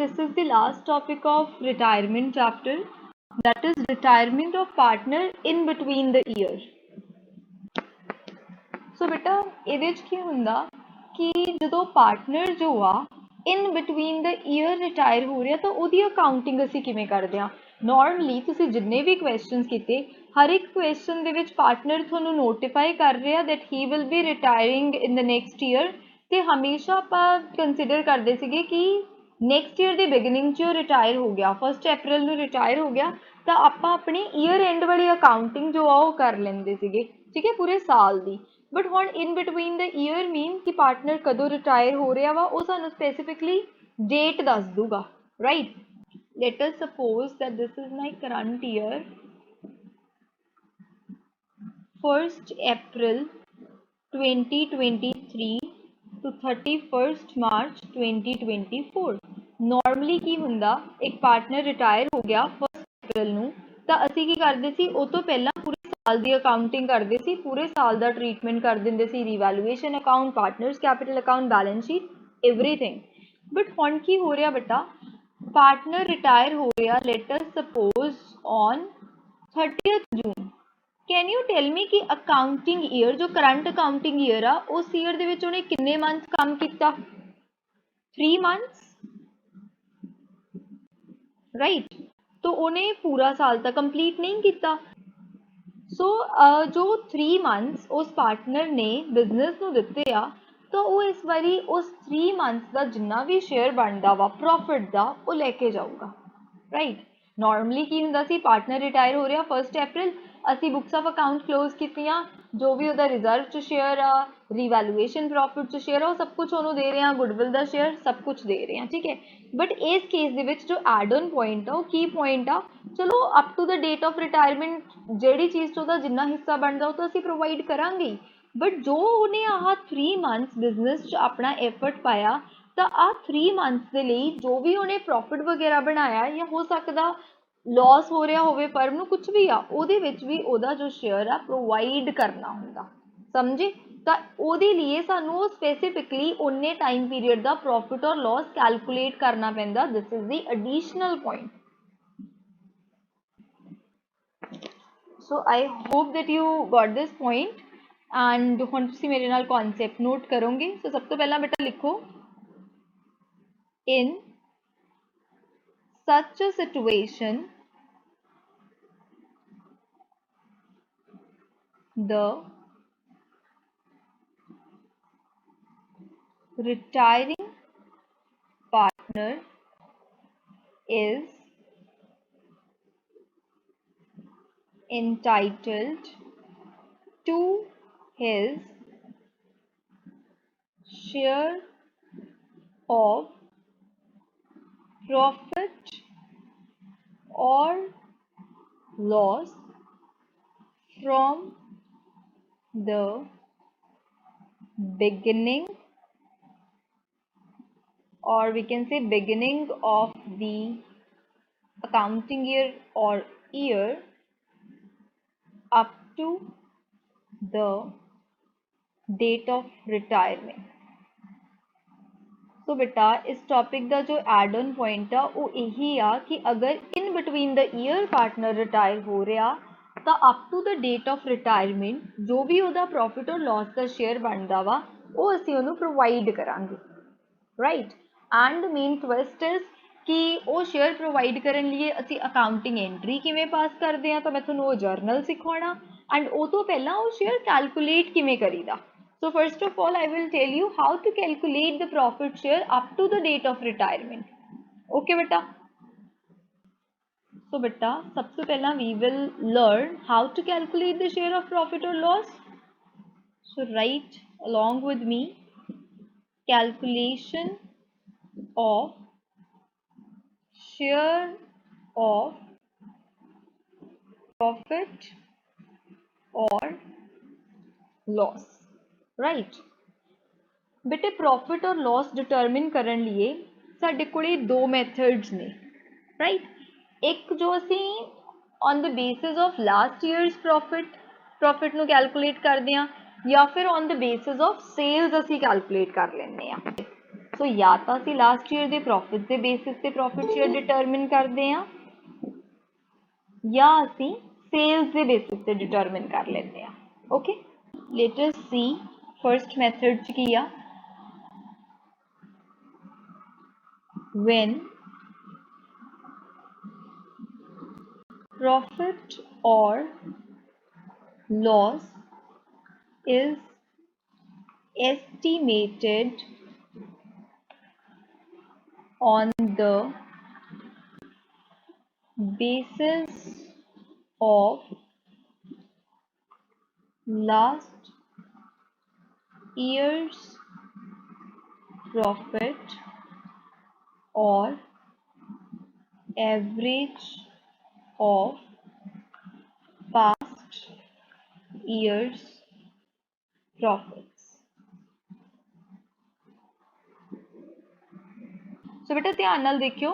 this is the last topic of retirement chapter, that is retirement of partner in between the year. ਸੋ ਬੇਟਾ ਇਹਦੇ 'ਚ ਕੀ ਹੁੰਦਾ ਕਿ ਜਦੋਂ ਪਾਰਟਨਰ ਜੋ ਆ ਇਨ ਬਿਟਵੀਨ ਦ ਈਅਰ ਰਿਟਾਇਰ ਹੋ ਰਿਹਾ ਤਾਂ ਉਹਦੀ ਅਕਾਊਂਟਿੰਗ ਅਸੀਂ ਕਿਵੇਂ ਕਰਦੇ ਹਾਂ। ਨੋਰਮਲੀ ਤੁਸੀਂ ਜਿੰਨੇ ਵੀ ਕੁਐਸਚਨਸ ਕੀਤੇ ਹਰ ਇੱਕ ਕੁਐਸਚਨ ਦੇ ਵਿੱਚ ਪਾਰਟਨਰ ਤੁਹਾਨੂੰ ਨੋਟੀਫਾਈ ਕਰ ਰਿਹਾ that he will be retiring in the next year, ਤੇ ਹਮੇਸ਼ਾ ਆਪਾਂ ਕੰਸੀਡਰ ਕਰਦੇ ਸੀਗੇ ਕਿ ਨੈਕਸਟ ਈਅਰ ਦੀ ਬਿਗਨਿੰਗ 'ਚ ਉਹ ਰਿਟਾਇਰ ਹੋ ਗਿਆ, 1 ਅਪ੍ਰੈਲ ਨੂੰ ਰਿਟਾਇਰ ਹੋ ਗਿਆ, ਤਾਂ ਆਪਾਂ ਆਪਣੀ ਈਅਰ ਐਂਡ ਵਾਲੀ ਅਕਾਊਂਟਿੰਗ ਜੋ ਆ ਉਹ ਕਰ ਲੈਂਦੇ ਸੀਗੇ, ਠੀਕ ਹੈ, ਪੂਰੇ ਸਾਲ ਦੀ। ਬਟ ਹੁਣ ਇਨ ਬਿਟਵੀਨ ਦ ਈਅਰ ਮੀਨ ਕਿ ਪਾਰਟਨਰ ਕਦੋਂ ਰਿਟਾਇਰ ਹੋ ਰਿਹਾ ਵਾ ਉਹ ਸਾਨੂੰ ਸਪੈਸੀਫਿਕਲੀ ਡੇਟ ਦੱਸ ਦੂਗਾ, right. Light us suppose that this is my current year, 1st April 2023 to 31st March 2024। Normally ਕੀ ਹੁੰਦਾ, ਇੱਕ ਪਾਰਟਨਰ ਰਿਟਾਇਰ ਹੋ ਗਿਆ 1 ਅਪ੍ਰੈਲ ਨੂੰ, ਤਾਂ ਅਸੀਂ ਕੀ ਕਰਦੇ ਸੀ ਉਹ ਤੋਂ ਪਹਿਲਾਂ ਪੂਰੇ ਸਾਲ ਦੀ ਅਕਾਊਂਟਿੰਗ ਕਰਦੇ ਸੀ, ਪੂਰੇ ਸਾਲ ਦਾ ਟ੍ਰੀਟਮੈਂਟ ਕਰ ਦਿੰਦੇ ਸੀ, revaluation account, partners capital account, balance sheet, everything. But ਹੁਣ ਕੀ ਹੋ ਰਿਹਾ ਬੇਟਾ, ਪਾਰਟਨਰ ਰਿਟਾਇਰ ਹੋ ਰਿਹਾ let us suppose on 30th June। Can you tell me ਕਿ ਅਕਾਊਂਟਿੰਗ ਈਅਰ ਜੋ ਕਰੰਟ ਅਕਾਊਂਟਿੰਗ ਈਅਰ ਆ ਉਸ ਈਅਰ ਦੇ ਵਿੱਚ ਉਹਨੇ ਕਿੰਨੇ ਮੰਥ ਕੰਮ ਕੀਤਾ? 3 months, ਰਾਈਟ। तो ਉਹਨੇ ਪੂਰਾ ਸਾਲ ਤਾਂ ਕੰਪਲੀਟ ਨਹੀਂ ਕੀਤਾ। ਸੋ ਜੋ 3 months ਉਸ ਪਾਰਟਨਰ ਨੇ ਬਿਜ਼ਨਸ ਨੂੰ ਦਿੱਤੇ ਆ, ਤਾਂ ਉਹ ਇਸ ਵਾਰੀ ਉਸ 3 months ਦਾ ਜਿੰਨਾ ਵੀ ਸ਼ੇਅਰ ਬਣਦਾ ਵਾ ਪ੍ਰੋਫਿਟ ਦਾ ਉਹ ਲੈ ਕੇ ਜਾਊਗਾ, ਰਾਈਟ। ਨੋਰਮਲੀ ਕੀ ਹੁੰਦਾ ਸੀ, ਪਾਰਟਨਰ ਰਿਟਾਇਰ ਹੋ ਰਿਹਾ 1 ਅਪ੍ਰੈਲ, ਅਸੀਂ ਬੁੱਕਸ ਆਫ ਅਕਾਊਂਟ ਕਲੋਜ਼ ਕੀਤੀਆਂ, ਜੋ ਵੀ ਉਹਦਾ ਰਿਜ਼ਰਵ 'ਚ ਸ਼ੇਅਰ ਆ, ਰੀਵੈਲੂਏਸ਼ਨ ਪ੍ਰੋਫਿਟ 'ਚ ਸ਼ੇਅਰ ਆ, ਉਹ ਸਭ ਕੁਛ ਉਹਨੂੰ ਦੇ ਰਹੇ ਹਾਂ, ਗੁੱਡਵਿਲ ਦਾ ਸ਼ੇਅਰ ਸਭ ਕੁਛ ਦੇ ਰਹੇ ਹਾਂ, ਠੀਕ ਹੈ। ਬਟ ਇਸ ਕੇਸ ਦੇ ਵਿੱਚ ਜੋ ਐਡ ਔਨ ਪੁਆਇੰਟ ਆ ਉਹ ਕੀ ਪੁਆਇੰਟ ਆ, ਚਲੋ up to the date of retirement ਜਿਹੜੀ ਚੀਜ਼ 'ਚ ਉਹਦਾ ਜਿੰਨਾ ਹਿੱਸਾ ਬਣਦਾ ਉਹ ਤਾਂ ਅਸੀਂ ਪ੍ਰੋਵਾਈਡ ਕਰਾਂਗੇ ਹੀ, ਬਟ ਜੋ ਉਹਨੇ ਆਹ 3 months ਬਿਜ਼ਨਸ 'ਚ ਆਪਣਾ ਐਫਰਟ ਪਾਇਆ, ਤਾਂ ਆਹ 3 months ਦੇ ਲਈ ਜੋ ਵੀ ਉਹਨੇ ਪ੍ਰੋਫਿਟ ਵਗੈਰਾ ਬਣਾਇਆ, ਜਾਂ ਹੋ ਸਕਦਾ ਲੋਸ ਹੋ ਰਿਹਾ ਹੋਵੇ ਫਰਮ ਨੂੰ, ਕੁਛ ਵੀ ਆ, ਉਹਦੇ ਵਿੱਚ ਵੀ ਉਹਦਾ ਜੋ ਸ਼ੇਅਰ ਆ ਪ੍ਰੋਵਾਈਡ ਕਰਨਾ ਹੁੰਦਾ, ਸਮਝੇ। ਤਾਂ ਉਹਦੇ ਲਈ ਸਾਨੂੰ ਉਹ ਸਪੈਸੀਫਿਕਲੀ ਉਨੇ ਟਾਈਮ ਪੀਰੀਅਡ ਦਾ ਪ੍ਰੋਫਿਟ ਔਰ ਲੋਸ ਕੈਲਕੂਲੇਟ ਕਰਨਾ ਪੈਂਦਾ। This is the additional point. So I hope that you got this point, and ਹੁਣ ਤੁਸੀਂ ਮੇਰੇ ਨਾਲ concept note ਕਰੋਗੇ। ਸੋ ਸਭ ਤੋਂ ਪਹਿਲਾਂ ਬੇਟਾ ਲਿਖੋ, in such a situation the retiring partner is entitled to his share of profit or loss from the beginning, or we can say beginning of the accounting year or year up to the date of retirement। ਸੋ ਬੇਟਾ ਇਸ topic ਦਾ ਜੋ add on point ਆ ਉਹ ਇਹੀ ਆ ਕਿ ਅਗਰ in between the year partner retire ਹੋ ਰਿਹਾ, ਤਾਂ up to the date of retirement ਜੋ ਵੀ ਉਹਦਾ ਪ੍ਰੋਫਿਟ ਔਰ ਲੋਸ ਦਾ ਸ਼ੇਅਰ ਬਣਦਾ ਵਾ ਉਹ ਅਸੀਂ ਉਹਨੂੰ ਪ੍ਰੋਵਾਈਡ ਕਰਾਂਗੇ, right. And main twist is ਕਿ ਉਹ ਸ਼ੇਅਰ ਪ੍ਰੋਵਾਈਡ ਕਰਨ ਲਈ ਅਸੀਂ ਅਕਾਊਂਟਿੰਗ ਐਂਟਰੀ ਕਿਵੇਂ ਪਾਸ ਕਰਦੇ ਹਾਂ, ਤਾਂ ਮੈਂ ਤੁਹਾਨੂੰ ਉਹ ਜਰਨਲ ਸਿਖਾਉਣਾ, ਐਂਡ ਉਹ ਤੋਂ ਪਹਿਲਾਂ ਉਹ ਸ਼ੇਅਰ ਕੈਲਕੂਲੇਟ ਕਿਵੇਂ ਕਰੀਦਾ। So first of all, I will tell you how to calculate the profit share up to the date of retirement. Okay, beta? So beta, सबसे पहला we will learn how to calculate the share of profit or loss. So write along with me, calculation of share of profit or loss, right? बेटे profit और loss determine करन लिए साडे कोले दो methods ने, right. एक जो असी on the basis of last years profit नू कैलकुलेट करते हैं, या फिर on the basis of sales असी कैलकुलेट कर लेने। सो या तो ਅਸੀਂ ਲਾਸਟ ਈਅਰ ਦੇ ਪ੍ਰੋਫਿਟ ਦੇ ਬੇਸਿਸ ਤੇ ਪ੍ਰੋਫਿਟ ਸ਼ੇਅਰ ਡਿਟਰਮਿਨ ਕਰਦੇ ਹਾਂ ਜਾਂ ਅਸੀਂ ਸੇਲਸ ਦੇ ਬੇਸਿਸ ਤੇ ਡਿਟਰਮਿਨ ਕਰ ਲੈਂਦੇ ਹਾਂ ਓਕੇ ਲੈਟ ਅਸ ਸੀ ਫਰਸਟ ਮੈਥਡ ਚ ਕੀ ਆ when profit or loss is estimated on the basis of last year's profit or average of past year's profits. So beta ध्यान नाल देखियो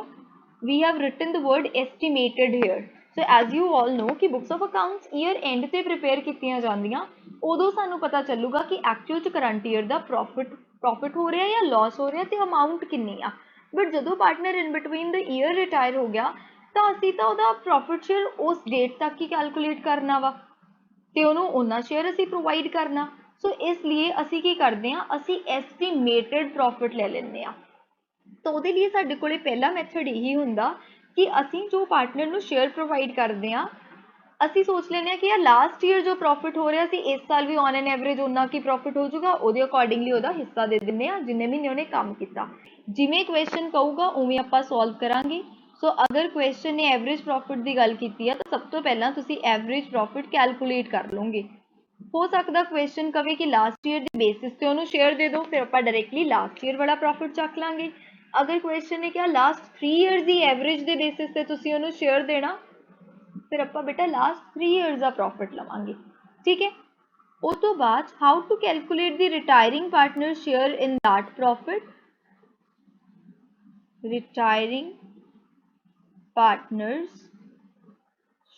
we have written the word estimated here. So as you all know कि books of accounts year end ਤੇ prepare ਕੀਤੀਆਂ ਜਾਂਦੀਆਂ ਉਦੋਂ ਸਾਨੂੰ ਪਤਾ ਚੱਲੂਗਾ ਕਿ actual ਚ current year ਦਾ profit ਹੋ ਰਿਹਾ ਜਾਂ loss ਹੋ ਰਿਹਾ ਤੇ amount ਕਿੰਨੀ ਆ but ਜਦੋਂ partner in between the year retire ਹੋ ਗਿਆ ਤਾਂ ਅਸੀਂ ਤਾਂ ਉਹਦਾ profit share ਉਸ date ਤੱਕ ਹੀ calculate ਕਰਨਾ ਵਾ ਤੇ ਉਹਨੂੰ ਉਹਨਾਂ share ਅਸੀਂ provide ਕਰਨਾ ਸੋ ਇਸ ਲਈ ਅਸੀਂ ਕੀ ਕਰਦੇ ਹਾਂ ਅਸੀਂ estimated profit ਲੈ ਲੈਂਦੇ ਹਾਂ ਤਾਂ ਉਹਦੇ ਲਈ ਸਾਡੇ ਕੋਲੇ ਪਹਿਲਾ ਮੈਥਡ ਇਹੀ ਹੁੰਦਾ ਕਿ ਅਸੀਂ ਜੋ ਪਾਰਟਨਰ ਨੂੰ ਸ਼ੇਅਰ ਪ੍ਰੋਵਾਈਡ ਕਰਦੇ ਹਾਂ ਅਸੀਂ ਸੋਚ ਲੈਂਦੇ ਹਾਂ ਕਿ ਯਾਰ ਲਾਸਟ ਈਅਰ ਜੋ ਪ੍ਰੋਫਿਟ ਹੋ ਰਿਹਾ ਸੀ ਇਸ ਸਾਲ ਵੀ ਔਨ ਐਨ ਐਵਰੇਜ ਉਹਨਾਂ ਕੀ ਪ੍ਰੋਫਿਟ ਹੋ ਜਾਊਗਾ ਉਹਦੇ ਅਕੋਰਡਿੰਗਲੀ ਉਹਦਾ ਹਿੱਸਾ ਦੇ ਦਿੰਦੇ ਹਾਂ ਜਿੰਨੇ ਮਹੀਨੇ ਉਹਨੇ ਕੰਮ ਕੀਤਾ ਜਿਵੇਂ ਕੁਐਸਚਨ ਕਹੂਗਾ ਉਵੇਂ ਆਪਾਂ ਸੋਲਵ ਕਰਾਂਗੇ ਸੋ ਅਗਰ ਕੁਐਸਚਨ ਨੇ ਐਵਰੇਜ ਪ੍ਰੋਫਿਟ ਦੀ ਗੱਲ ਕੀਤੀ ਆ ਤਾਂ ਸਭ ਤੋਂ ਪਹਿਲਾਂ ਤੁਸੀਂ ਐਵਰੇਜ ਪ੍ਰੋਫਿਟ ਕੈਲਕੂਲੇਟ ਕਰ ਲਓਗੇ ਹੋ ਸਕਦਾ ਕੁਐਸਚਨ ਕਵੇ ਕਿ ਲਾਸਟ ਈਅਰ ਦੇ ਬੇਸਿਸ ਤੇ ਉਹਨੂੰ ਸ਼ੇਅਰ ਦੇ ਦਿਓ ਫਿਰ ਆਪਾਂ ਡਾਇਰੈਕਟਲੀ ਲਾਸਟ ਈਅਰ ਵਾਲਾ ਪ੍ਰੋਫਿਟ ਚੱਕ ਲਾਂਗੇ अगर क्वेश्चन है क्या लास्ट 3 ईयर्स की एवरेज के बेसिस पे तुसी उन्होंने शेयर देना फिर अपा बेटा लास्ट 3 ईयर्स का प्रॉफिट लवांगे ठीक है उस तो बाद how to calculate the retiring partner share in that profit retiring partners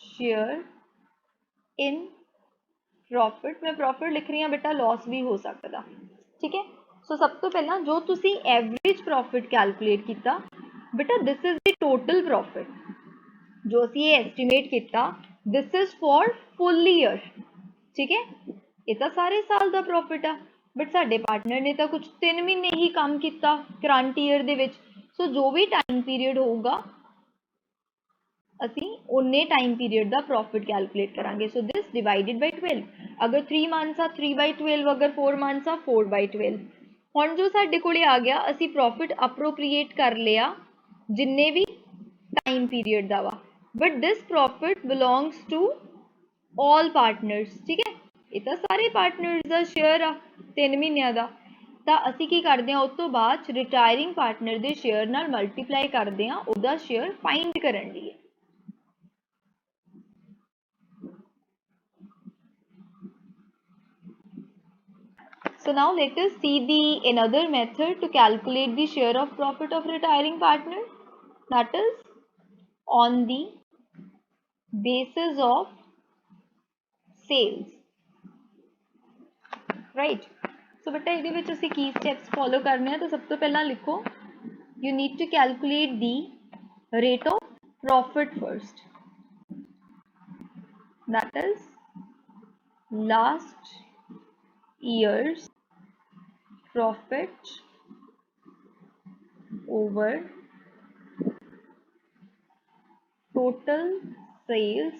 share in profit मैं प्रॉफिट लिख रही हूँ बेटा लॉस भी हो सकता ठीक है सो सब तो पहला जो तुसी एवरेज प्रॉफिट कैलकुलेट किया बेटा this is the total profit जो असी ये एस्टीमेट किया this is for full year ठीक है ये तो सारे साल का प्रॉफिट आ बट साडे पार्टनर ने तो कुछ 3 महीने ही काम किया करंट ईयर दे विच सो जो भी टाइम पीरियड होगा ਅਸੀਂ उन्ने टाइम पीरियड का प्रॉफिट कैलकुलेट करांगे सो दिस डिवाइडेड बाय 12 अगर 3 मंथ्स आ 3/12 अगर 4 मंथ्स आ 4/12 ਹੁਣ जो साडे कोले आ गया असी प्रॉफिट अप्रोप्रिएट कर लिया जिन्ने भी टाइम पीरियड दा वा but this profit belongs to all partners ठीक है ये तो सारे पार्टनर्स दा शेयर आ 3 महीनों का ਤਾਂ ਅਸੀਂ ਕੀ ਕਰਦੇ ਹਾਂ ਉਸ ਤੋਂ ਬਾਅਦ ਰਿਟਾਇਰਿੰਗ ਪਾਰਟਨਰ ਦੇ ਸ਼ੇਅਰ ਨਾਲ ਮਲਟੀਪਲਾਈ ਕਰਦੇ ਹਾਂ ਉਹਦਾ ਸ਼ੇਅਰ ਫਾਈਂਡ ਕਰਨ ਲਈ So now let us see another method to calculate the share of profit of retiring partner. That is on the basis of sales. Right. So beta ਇਹਦੇ ਵਿੱਚ ਅਸੀਂ ਕੀ steps follow करने हैं तो सब तो पहला लिखो you need to calculate the rate of profit first. That is last year's profit over total sales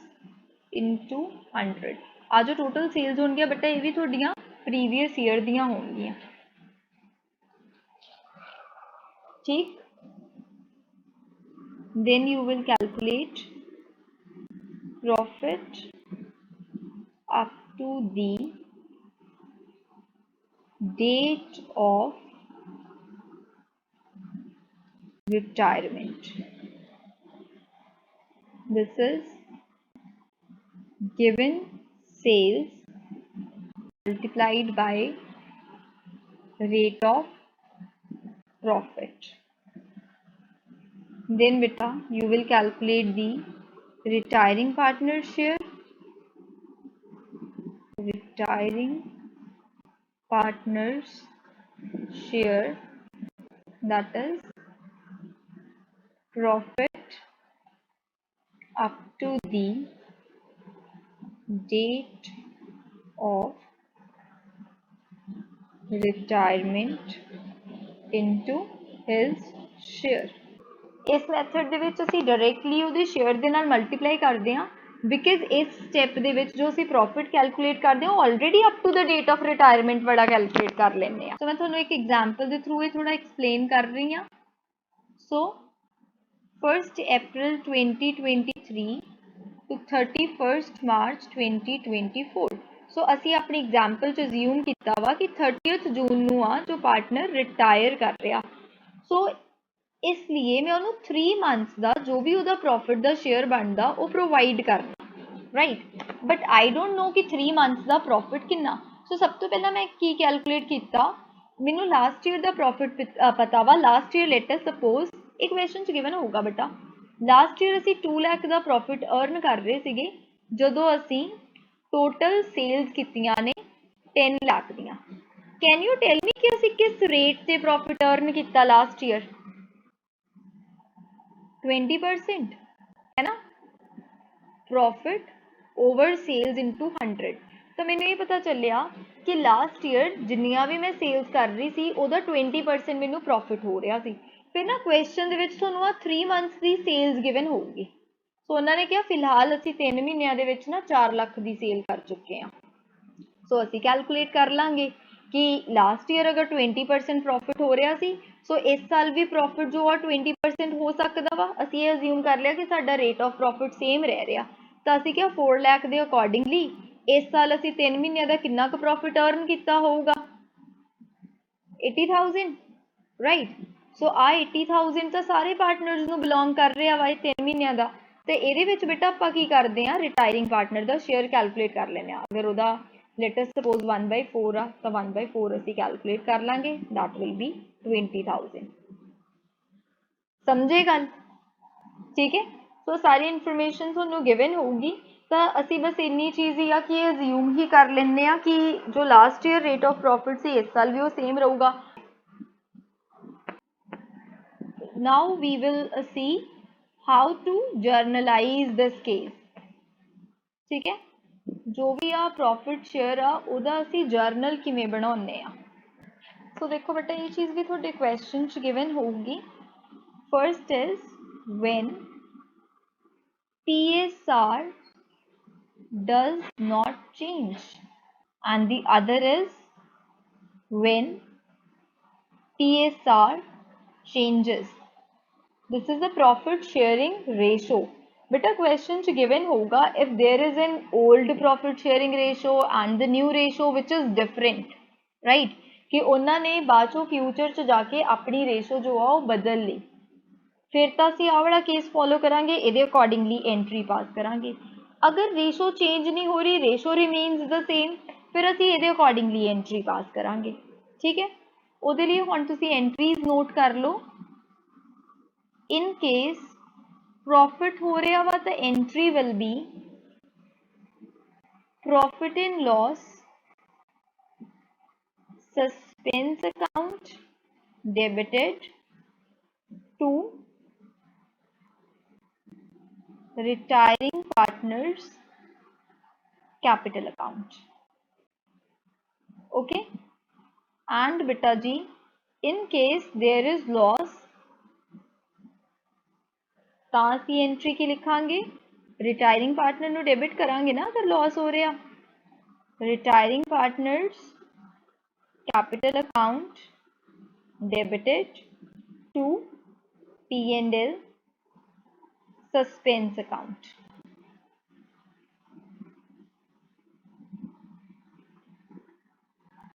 into 100 आ जो total sales होंगे बेटा ये भी थोड़ियां previous year दियां होंगियां ठीक then you will calculate profit up to the date of retirement. This is given sales multiplied by rate of profit. Then beta you will calculate the retiring partner share. Retiring partners share that is profit up to the date of retirement into his share। ਇਸ method ਦੇ ਵਿੱਚ ਅਸੀਂ directly ਉਹਦੇ share ਦੇ ਨਾਲ multiply ਕਰਦੇ ਹਾਂ because ਇਸ ਸਟੈਪ ਦੇ ਵਿੱਚ ਜੋ ਅਸੀਂ ਪ੍ਰੋਫਿਟ ਕੈਲਕੂਲੇਟ ਕਰਦੇ ਹਾਂ ਉਹ already up to the date of retirement ਵਾਲਾ ਕੈਲਕੂਲੇਟ ਕਰ ਲੈਂਦੇ ਹਾਂ। ਸੋ ਮੈਂ ਤੁਹਾਨੂੰ ਇੱਕ ਐਗਜ਼ਾਮਪਲ ਦੇ ਥਰੂ ਇਹ ਥੋੜਾ ਐਕਸਪਲੇਨ ਕਰ ਰਹੀ ਹਾਂ। ਸੋ 1st April 2023 to 31st March 2024। ਸੋ ਅਸੀਂ ਆਪਣੀ ਐਗਜ਼ਾਮਪਲ 'ਚ ਅਸਿਊਮ ਕੀਤਾ ਵਾ ਕਿ 30th ਜੂਨ ਨੂੰ ਆ ਜੋ ਪਾਰਟਨਰ ਰਿਟਾਇਰ ਕਰ ਰਿਹਾ। ਸੋ ਇਸ ਲਈ ਮੈਂ ਉਹਨੂੰ 3 ਮੰਥਸ ਦਾ ਜੋ ਵੀ ਉਹਦਾ ਪ੍ਰੋਫਿਟ ਦਾ ਸ਼ੇਅਰ ਬਣਦਾ ਉਹ ਪ੍ਰੋਵਾਈਡ ਕਰਨਾ, right. But I don't know ਕਿ 3 ਮੰਥਸ ਦਾ ਪ੍ਰੋਫਿਟ ਕਿੰਨਾ। ਸੋ ਸਭ ਤੋਂ ਪਹਿਲਾਂ ਮੈਂ ਕੀ ਕੈਲਕੂਲੇਟ ਕੀਤਾ, ਮੈਨੂੰ ਲਾਸਟ ਈਅਰ ਦਾ ਪ੍ਰੋਫਿਟ ਪਤਾ ਵਾ। Last year light us suppose ਇਹ ਕੁਐਸਚਨ 'ਚ ਗਿਵਨ ਹੋਊਗਾ ਬੇਟਾ, ਲਾਸਟ ਈਅਰ ਅਸੀਂ 2 ਲੱਖ ਦਾ ਪ੍ਰੋਫਿਟ ਅਰਨ ਕਰ ਰਹੇ ਸੀਗੇ ਜਦੋਂ ਅਸੀਂ ਟੋਟਲ ਸੇਲਸ ਕੀਤੀਆਂ ਨੇ 10 ਲੱਖ ਦੀਆਂ। ਕੈਨ ਯੂ ਟੈਲ ਮੀ ਕਿ ਅਸੀਂ ਕਿਸ ਰੇਟ ਤੇ ਪ੍ਰੋਫਿਟ ਅਰਨ ਕੀਤਾ ਲਾਸਟ ਈਅਰ? 20% है ना, प्रॉफिट ओवर सेल्स इनटू 100। तो मैंने ये पता चलिया कि लास्ट ईयर जिन्नियां भी मैं सेल्स कर रही सी ओदा 20% मैनू प्रॉफिट हो रहा सी। फिर ना क्वेश्चन दे विच तुहानू आ 3 मंथ्स की सेल्स गिवन होगी। सो उन्होंने कहा फिलहाल असी 3 महीनों के विच ना 4 लाख की सेल कर चुके हैं। सो असी कैलकुलेट कर लांगे कि लास्ट ईयर अगर 20% प्रॉफिट हो रहा सी सो इस साल भी प्रॉफिट जो आ 20% हो सकता वा। असी ये अज्यूम कर लिया कि साडा रेट ऑफ प्रॉफिट सेम रह रहा। तो असी क्या 4 लाख के अकॉर्डिंगली इस साल असी 3 महीनों का कितना क प्रॉफिट अर्न किया होगा? 80,000, राइट। सो आ 80,000 तो सारे पार्टनर्स नू बिलोंग कर रहा वा 3 महीनों का। तो ये बेटा आप की करते हैं रिटायरिंग पार्टनर का शेयर कैलकुलेट कर लें। अगर वह लेट अस सपोज 1/4 आ तो 1/4 असी कैलकुलेट कर लांगे, दैट विल बी 20,000। समझे गल? ठीक है। सो सारी इनफॉर्मेशन तुहानू गिवन होगी तो असी बस इन्नी चीज़ ही आ कि अज्यूम ही कर लें कि जो last year rate of profit से इस साल भी वो सेम रहूगा। Now we will see how to journalise this case. ठीक है, जो भी आ प्रॉफिट शेयर आ उहदा असी जर्नल किवें बनाउने आ। सो देखो बेटा ये चीज़ भी थोड़े क्वेश्चन च गिवन होगी। First is when TSR does not change and the other is when TSR changes। This is the profit sharing ratio। बेटा क्वेश्चन च गिवन होगा if there is an old profit sharing ratio and the new ratio which is different, right, कि उन्होंने बाद चो future च जाके अपनी रेशो जो आ वो बदल ली, फिर तो असी आ वाला केस फॉलो करांगे, ये अकॉर्डिंगली एंट्री पास करांगे। अगर रेशो चेंज नहीं हो रही, रेशो रिमेन्स द सेम, फिर असी ये अकॉर्डिंगली एंट्री पास करांगे। ठीक है, उहदे लिए हुण तुसी एंट्रीज नोट कर लो। इन केस प्रॉफिट हो रहा वा तो entry will be profit in loss suspense account debited to retiring partners capital account। okay, and beta ji in case there is loss ਤਾਂ ਅਸੀਂ एंट्री की लिखांगे रिटायरिंग पार्टनर ਨੂੰ डेबिट करांगे ना अगर लॉस हो रहा। Retiring partners capital account debited to P&L suspense account।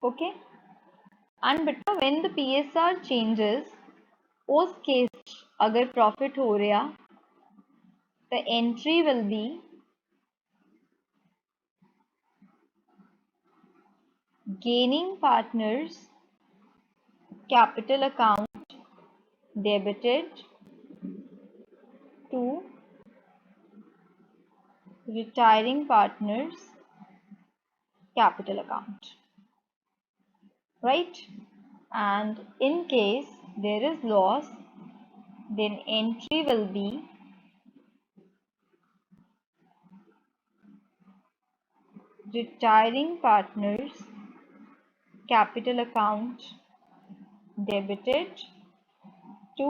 okay, and beta when the PSR changes उस केस अगर प्रॉफिट हो रहा तो entry will be gaining partners capital account debited to retiring partners capital account, right। and in case there is loss, then entry will be retiring partners capital account debited to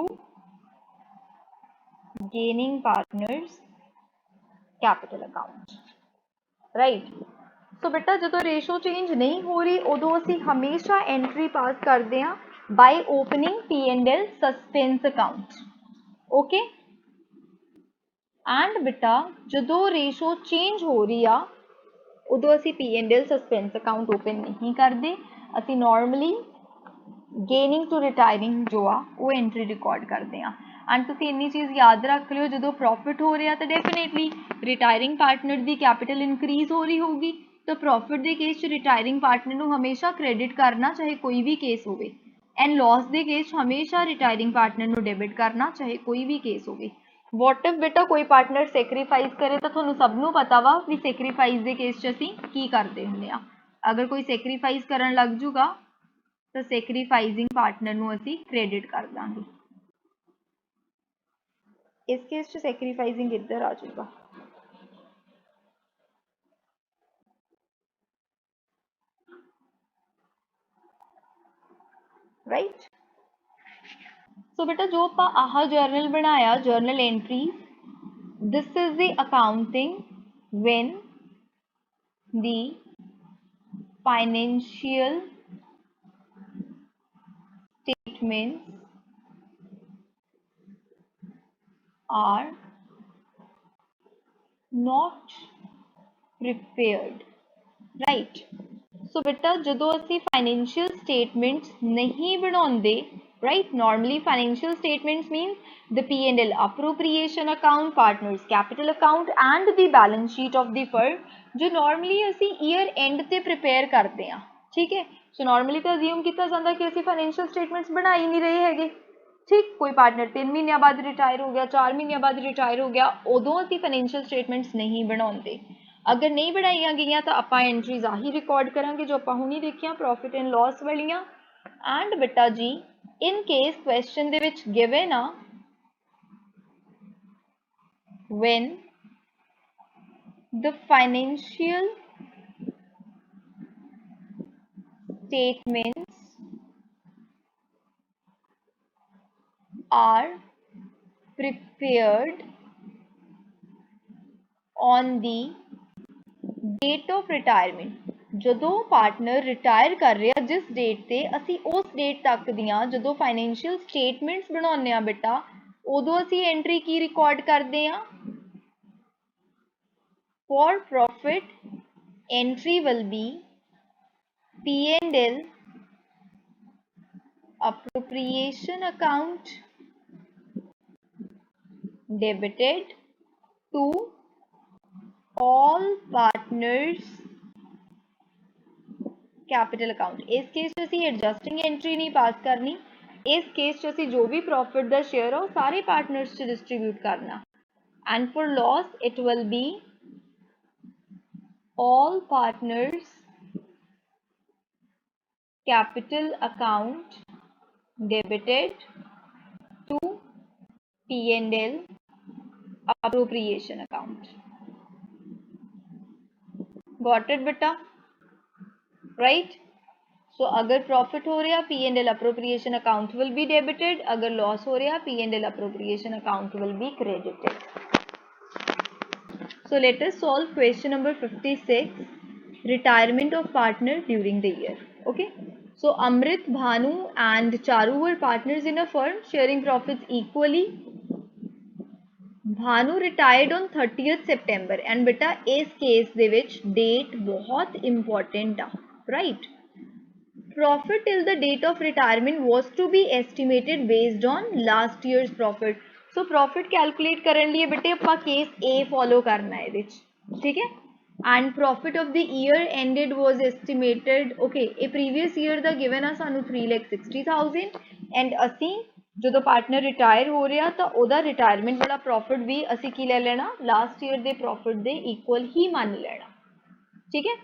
gaining partners capital account, right? सो बेटा जो ratio change नहीं हो रही उदों असी हमेशा entry पास करते हैं by opening P&L suspense account, okay. And बेटा जो रेशो चेंज हो रही आ उदों असी P&L सस्पेंस अकाउंट ओपन नहीं करते, असी नॉर्मली गेनिंग टू रिटायरिंग जो आ वो एंट्री रिकॉर्ड करते हैं। एंड तुम इन्नी चीज़ याद रख लियो, जो प्रॉफिट हो रहा तो डेफिनेटली रिटायरिंग पार्टनर की कैपिटल इनक्रीज हो रही होगी, तो प्रॉफिट के केस च रिटायरिंग पार्टनर को हमेशा क्रेडिट करना चाहे कोई भी केस हो, एंड लॉस के केस हमेशा रिटायरिंग पार्टनर को डेबिट करना चाहे कोई भी केस हो। वॉट इफ बेटा कोई पार्टनर सैक्रीफाइस करे तो थोड़ा सबनों पता वा भी सैक्रीफाइस के केस च असीं की करते होंगे। अगर कोई सैक्रीफाइस करन लग जूगा तो सैक्रीफाइसिंग पार्टनर को असीं क्रेडिट कर देंगे। इस केस च सैक्रीफाइसिंग इधर आ जाऊगा, राइट। सो बेटा जो आप आह जर्नल बनाया journal entry, this is the accounting when the financial statements are not prepared, right. So बेटा जो असी फाइनेंशियल स्टेटमेंट्स नहीं बनाते, right, normally financial statements mean the P&L appropriation account, partners capital account and the balance sheet of the firm, जो normally असी year end ते prepare करते हैं, ठीक है। सो नॉर्मली तो अज्यूम किया जाता कि असी फाइनेंशियल स्टेटमेंट्स बना ही नहीं रहे है, ठीक। कोई पार्टनर 3 महीनों बाद रिटायर हो गया, 4 महीनों बाद रिटायर हो गया, उदों असी फाइनेंशियल स्टेटमेंट्स नहीं बनाते। अगर नहीं बनाई गई तो आप एंट्रीज आही रिकॉर्ड करांगे जो आप हुणी देखिया प्रॉफिट एंड लॉस वालियां। एंड बेटा जी इन केस क्वेश्चन दे विच गिवन आ when the financial statements are prepared on the date of retirement, जो पार्टनर रिटायर कर रहा जिस डेट से असी उस डेट तक दियां जो फाइनेंशियल स्टेटमेंट्स बनाने आ बेटा उदों असी एंट्री की रिकॉर्ड करते हैं for profit entry will B P&L appropriation account debited to all partners capital account. इस केस असी एडजस्टिंग एंट्री नहीं पास करनी, इस केस असी जो भी प्रॉफिट का शेयर हो सारे पार्टनर्स च डिस्ट्रीब्यूट करना। And for loss it will be all partners capital account debited to P&L appropriation account. Got it बेटा, right? So अगर प्रॉफिट हो रहा P&L appropriation account will be debited, अगर लॉस हो रहा P&L appropriation account will be credited. So let us solve question number 56, retirement of partner during the year. Okay. So Amrit, Bhanu and Charu were partners in a firm sharing profits equally. Bhanu retired on 30th September and बेटा इस case दे विच date बहुत important आ, right. Profit till the date of retirement was to be estimated based on last year's profit. So profit calculate करने लिए बेटे अपना केस A follow करना है इधर, ठीक है। And profit of the year ended was estimated, okay, a previous year दा given आ सानू 3,60,000 and असी जो पार्टनर रिटायर हो रहा तो ओदा रिटायरमेंट वाला प्रॉफिट भी असी की ले लेना लास्ट ईयर दे प्रॉफिट दे इक्वल ही मान लेना, ठीक है।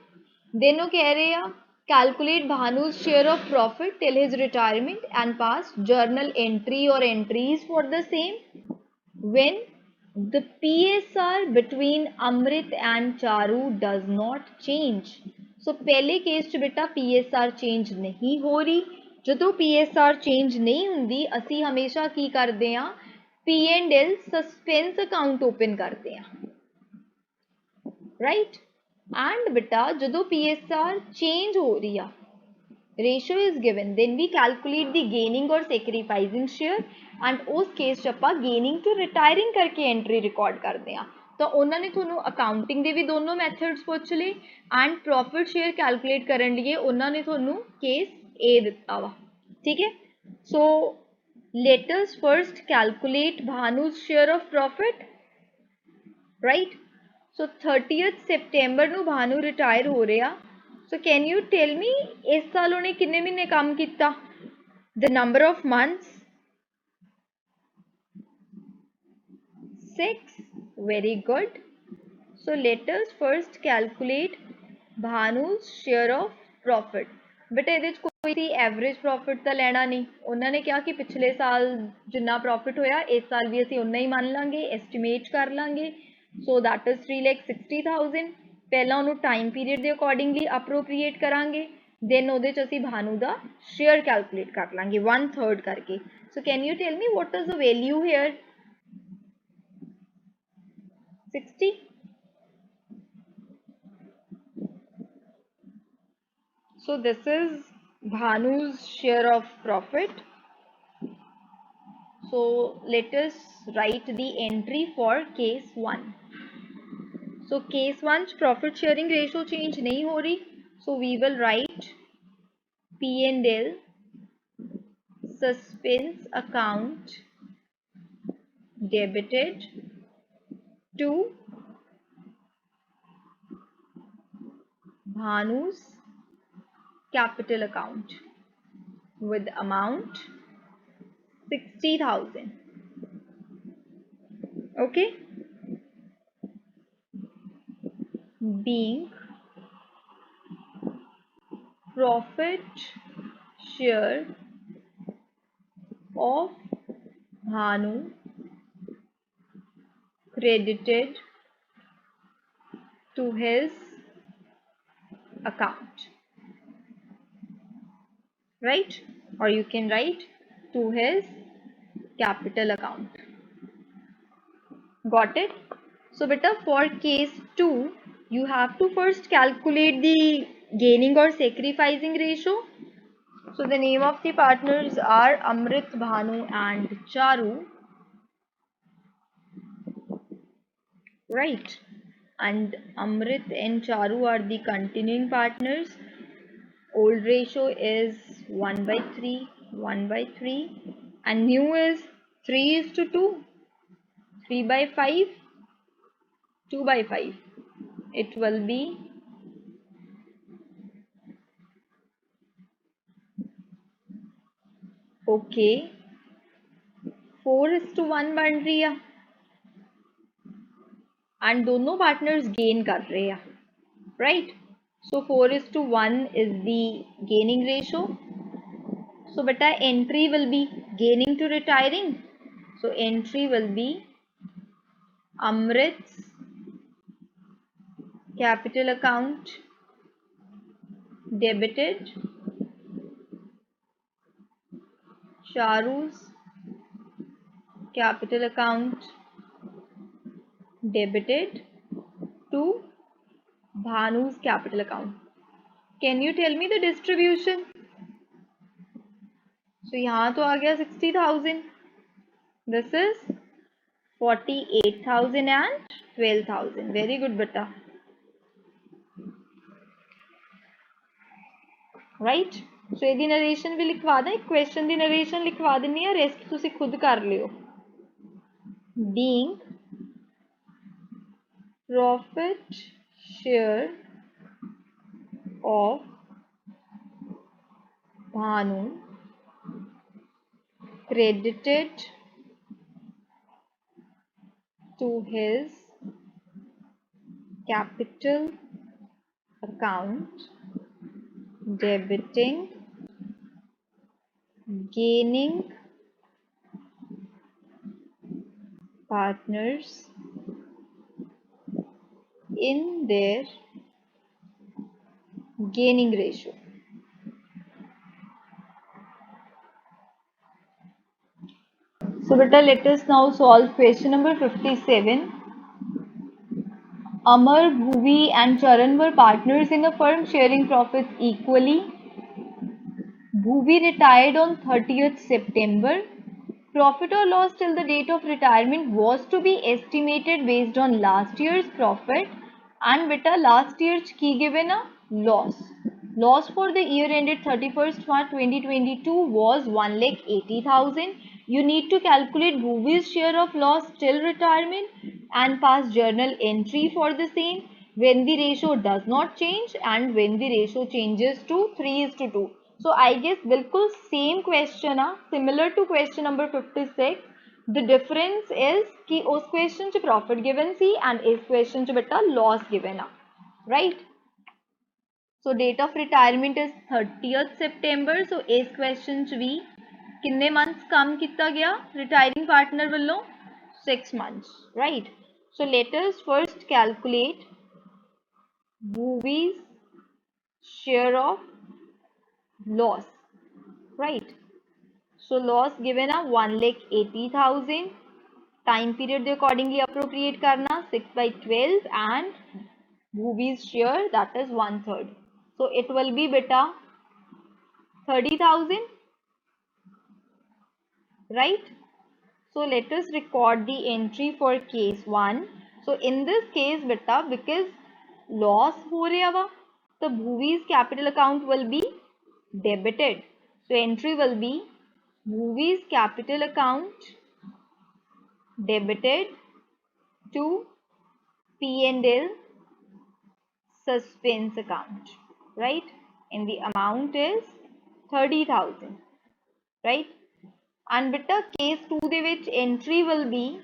दोनों कह रहे हैं Calculate Bhanu's share of profit till his retirement and pass journal entry or entries for the same. When the PSR between Amrit and Charu does not change. So पहले case च बेटा PSR change नहीं हो रही, ਜਦੋਂ PSR change नहीं ਹੁੰਦੀ ਅਸੀਂ ਹਮੇਸ਼ਾ ਕੀ ਕਰਦੇ ਆ, P&L suspense account open ਕਰਦੇ ਆ, right? And बेटा ਜਦੋਂ PSR change हो रही आ, ratio is given, then we calculate the gaining or sacrificing share and उस केस च ਆਪਾਂ gaining to retiring करके entry record करते हैं। तो उन्होंने ਤੁਹਾਨੂੰ accounting ਦੇ ਵੀ ਦੋਨੋਂ methods ਪੁੱਛ ਲਏ and profit share calculate ਕਰਨ ਲਈ ਉਹਨਾਂ ਨੇ ਤੁਹਾਨੂੰ case A ਦਿੱਤਾ ਵਾ, ठीक है? So let us first calculate Bhanu's share of profit, right? So 30th September ਨੂੰ भानु retire हो रहा। So can you tell me इस साल उन्हें कितने महीने काम किया? The number of months? 6. Very good. So let us first calculate Bhanu's share of profit. बेटा ਇਹਦੇ 'ਚ ਕੋਈ ਸੀ एवरेज प्रॉफिट ਤਾਂ ਲੈਣਾ नहीं, ਉਹਨਾਂ ਨੇ ਕਿਹਾ कि पिछले साल जिन्ना प्रॉफिट होया इस साल भी ਅਸੀਂ उन्ना ही मान लांगे, एस्टिमेट कर लांगे। So that is 3,60,000। पहला ਉਹਨੂੰ टाइम पीरियड ਦੇ अकॉर्डिंगली अप्रोप्रिएट करांगे, then ਉਹਦੇ 'ਚ ਅਸੀਂ भानु ਦਾ शेयर कैलकुलेट कर लांगे 1/3 करके। So can you tell me what is the value here? 60. So this is Bhanu's share of profit. So let us write the entry for case 1. So case 1 profit sharing ratio change nahi ho rahi, so we will write P&L suspense account debited to Bhanu's capital account with amount 60,000. Okay, being profit share of Bhanu credited to his account, right? Or you can write to his capital account. Got it? So beta for case 2 you have to first calculate the gaining or sacrificing ratio. So the name of the partners are Amrit, Bhanu and Charu, right? And Amrit and Charu are the continuing partners. Old ratio is 1/3, 1/3, and new is 3:2, 3/5, 2/5. It will be okay 4:1 बन रही है and दोनों partners gain कर रहे हैं, right? So 4:1 is the gaining ratio. So beta entry will be gaining to retiring. So entry will be Amrit's capital account debited, Charu's capital account debited to Bhanu's capital account. Can you tell me the distribution? So यहाँ तो आ गया 60,000. This is 48,000 and 12,000. Very good beta. Right? So ਇਹਦੀ narration भी लिखवा दें, question ਦੀ narration लिखवा देनी है, rest ਤੁਸੀਂ खुद कर लियो. Being profit share of Bhanu credited to his capital account debiting, gaining partners in their gaining ratio. So beta, let us now solve question number 57. Amar, Bhuvi and Charan were partners in a firm sharing profits equally. Bhuvi retired on 30th September. Profit or loss till the date of retirement was to be estimated based on last year's profit, and beta last year's key given a loss. Loss for the year ended 31st March 2022 was 1,80,000. You need to calculate Bhuvi's share of loss till retirement and pass journal entry for the same when the ratio does not change and when the ratio changes to 3:2. So I guess बिल्कुल same question है, similar to question number 56. The difference is कि उस question च profit given C and इस question च बेटा loss given है, right? So date of retirement is 30th September. So इस question च भी कितने months काम किया गया retiring partner वालों 6 months, right? So let us first calculate Bhuvi's share of loss, right? So loss given a 1,80,000. Time period they accordingly appropriate karna 6/12 and Bhuvi's share that is 1/3. So it will be beta 30,000, right? So let us record the entry for case 1. So in this case beta, because loss ho raha va, the Bhuvi's capital account will be debited. So entry will be Bhuvi's capital account debited to P&L suspense account, right? And the amount is 30,000, right? And beta case 2 de which entry will be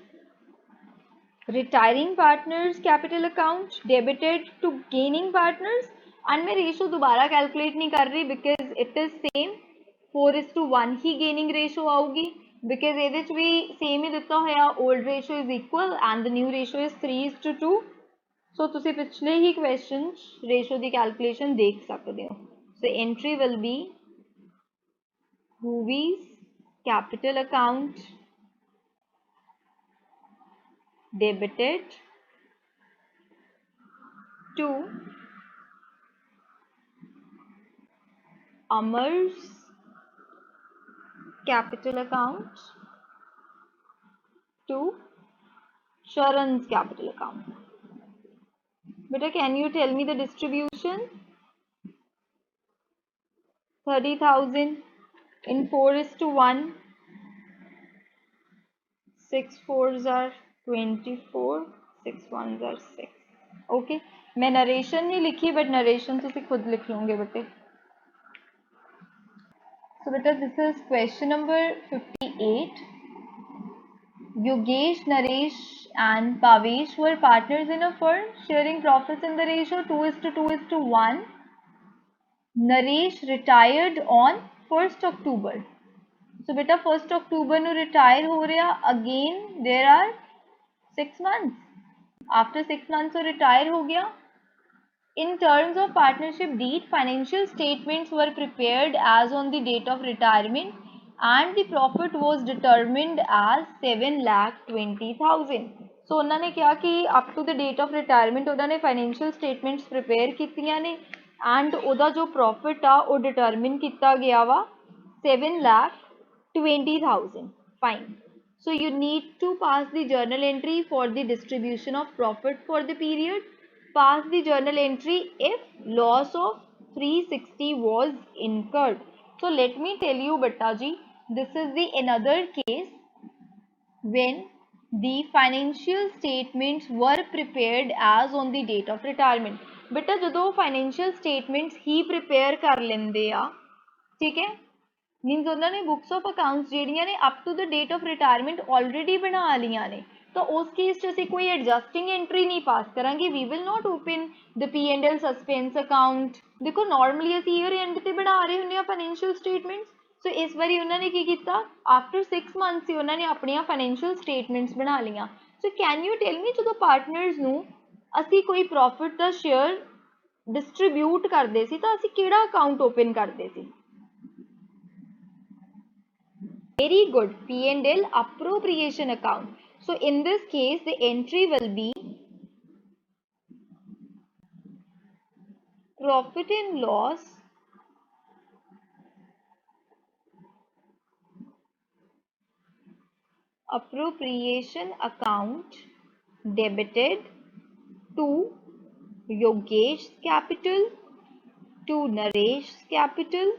retiring partners capital account debited to gaining partners, and मैं ratio दोबारा calculate नहीं कर रही because it is same 4:1 he gaining ratio आऊगी because ਇਹਦੇ ਚ भी same ही ਦਿੱਤਾ होया old ratio is equal and the new ratio is 3:2. So ਤੁਸੀਂ ਪਿਛਲੇ ਹੀ question ratio ਦੀ calculation देख सकते हो. So entry will be Bhuvi's capital account debited to Amar's capital account to Charan's capital account. Beta, can you tell me the distribution? 30,000 in 4:1. 6 4s are 24, 6 1s are 6. Okay, मैं narration नहीं लिखी but narration तुसी खुद लिख लोगे बेटे. So beta, this is question number 58. Yogesh, Naresh and Pavesh were partners in a firm sharing profits in the ratio 2:1. Naresh retired on 1st October. So beta 1st October nu retire ho raha, again there are 6 months. After 6 months so retire ho gaya. In terms of partnership deed, financial statements were prepared as on the date of retirement and the profit was determined as 7,20,000. So उन्होंने क्या कि up to the date of retirement उन्होंने financial statements prepare कीतियां ने and उदा जो profit आ वो determine किया गया वा 7,20,000. Fine. So you need to pass the journal entry for the distribution of profit for the period. Pass the journal entry if loss of 360 was incurred. So let me tell you beta ji, this is the another case when the financial statements were prepared as on the date of retirement. beta ਜਦੋਂ financial statements ही prepare कर लेंदे आ, ठीक है, मीनस उन्होंने books of accounts ਜਿਹੜੀਆਂ ਨੇ up to the date of retirement already ਬਣਾ ਲੀਆਂ ਨੇ, तो उस केस च ਅਸੀਂ कोई एडजस्टिंग एंट्री नहीं पास करांगे, we will not open the P&L suspense account. देखो नॉर्मली ਅਸੀਂ ईयर एंड ਤੇ ਬਣਾ ਰਹੇ ਹੁੰਦੇ ਆ फाइनेंशियल स्टेटमेंट्स, सो इस बारी उन्होंने की किया, आफ्टर 6 मंथ्स ही उन्होंने अपनी फाइनेंशियल स्टेटमेंट्स बना लिया। So can you tell me जो पार्टनर्स नूं ਅਸੀਂ कोई प्रॉफिट का शेयर डिस्ट्रीब्यूट करते सी तो ਅਸੀਂ ਕਿਹੜਾ अकाउंट ओपन करते सी? Very good, P&L appropriation account. So in this case, the entry will be profit and loss appropriation account debited to Yogesh's capital, to Naresh's capital,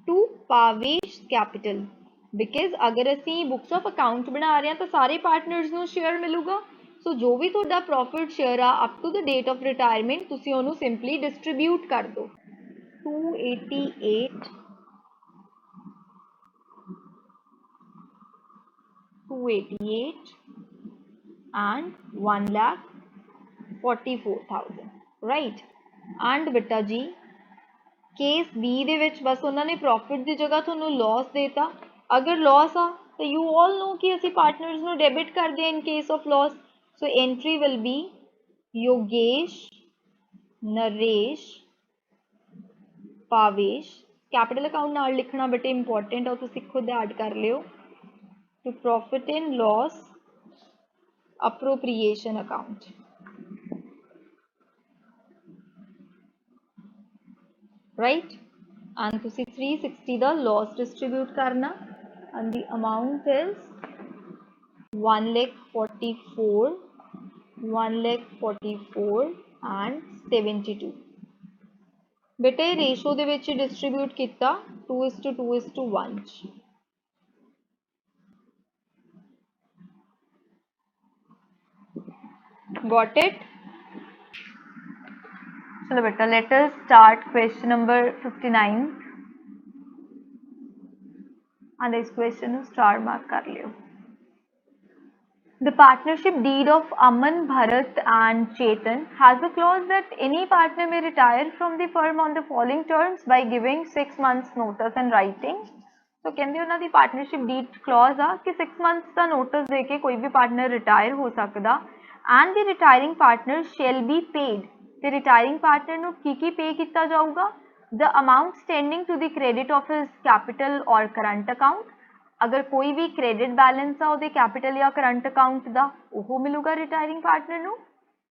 to Pavesh's capital. Because अगर असी books of account बना रहे हैं तो सारे partners को share मिलूगा। सो जो भी तुहाडा प्रॉफिट शेयर आ up to the date of retirement तुसी उहनूं सिंपली डिस्ट्रीब्यूट कर दो। 288 288 and 1,44,000, राइट। एंड बेटा जी केस बी दे विच बस उन्होंने प्रॉफिट की जगह तुहानूं लॉस देता। अगर लॉस आ तो यू ऑल नो कि असी पार्टनर्स नूं डेबिट करते हैं in case of loss. So entry will be Yogesh, Naresh, Pavesh. Capital account नाल लिखना बटे इंपॉर्टेंट है, तुसीं खुद ऐड कर लियो। To profit and loss appropriation account, right. And तुसीं 360 का लॉस डिस्ट्रीब्यूट करना and the amount is 1,44,000, 1,44,000 and 72। बेटे रेशो दे विच डिस्ट्रीब्यूट किया 2:2:1। Got it? चलो बेटा let us start question number 59 and इस question ਨੂੰ star mark कर लियो। The partnership deed of Aman, Bharat and Chetan has a clause that any partner may retire from the firm on the following terms by giving 6 months notice and writing। तो कहते उन्हों की partnership deed clause आ कि 6 months का notice देके कोई भी partner retire हो सकता and the retiring partner shall be paid. तो रिटायरिंग पार्टनर को की पे किया जाऊगा? The amount standing to the credit of his capital और करंट अकाउंट। अगर कोई भी क्रेडिट बैलेंस आ उहदे कैपिटल या करंट अकाउंट का वो मिलूगा रिटायरिंग पार्टनर को।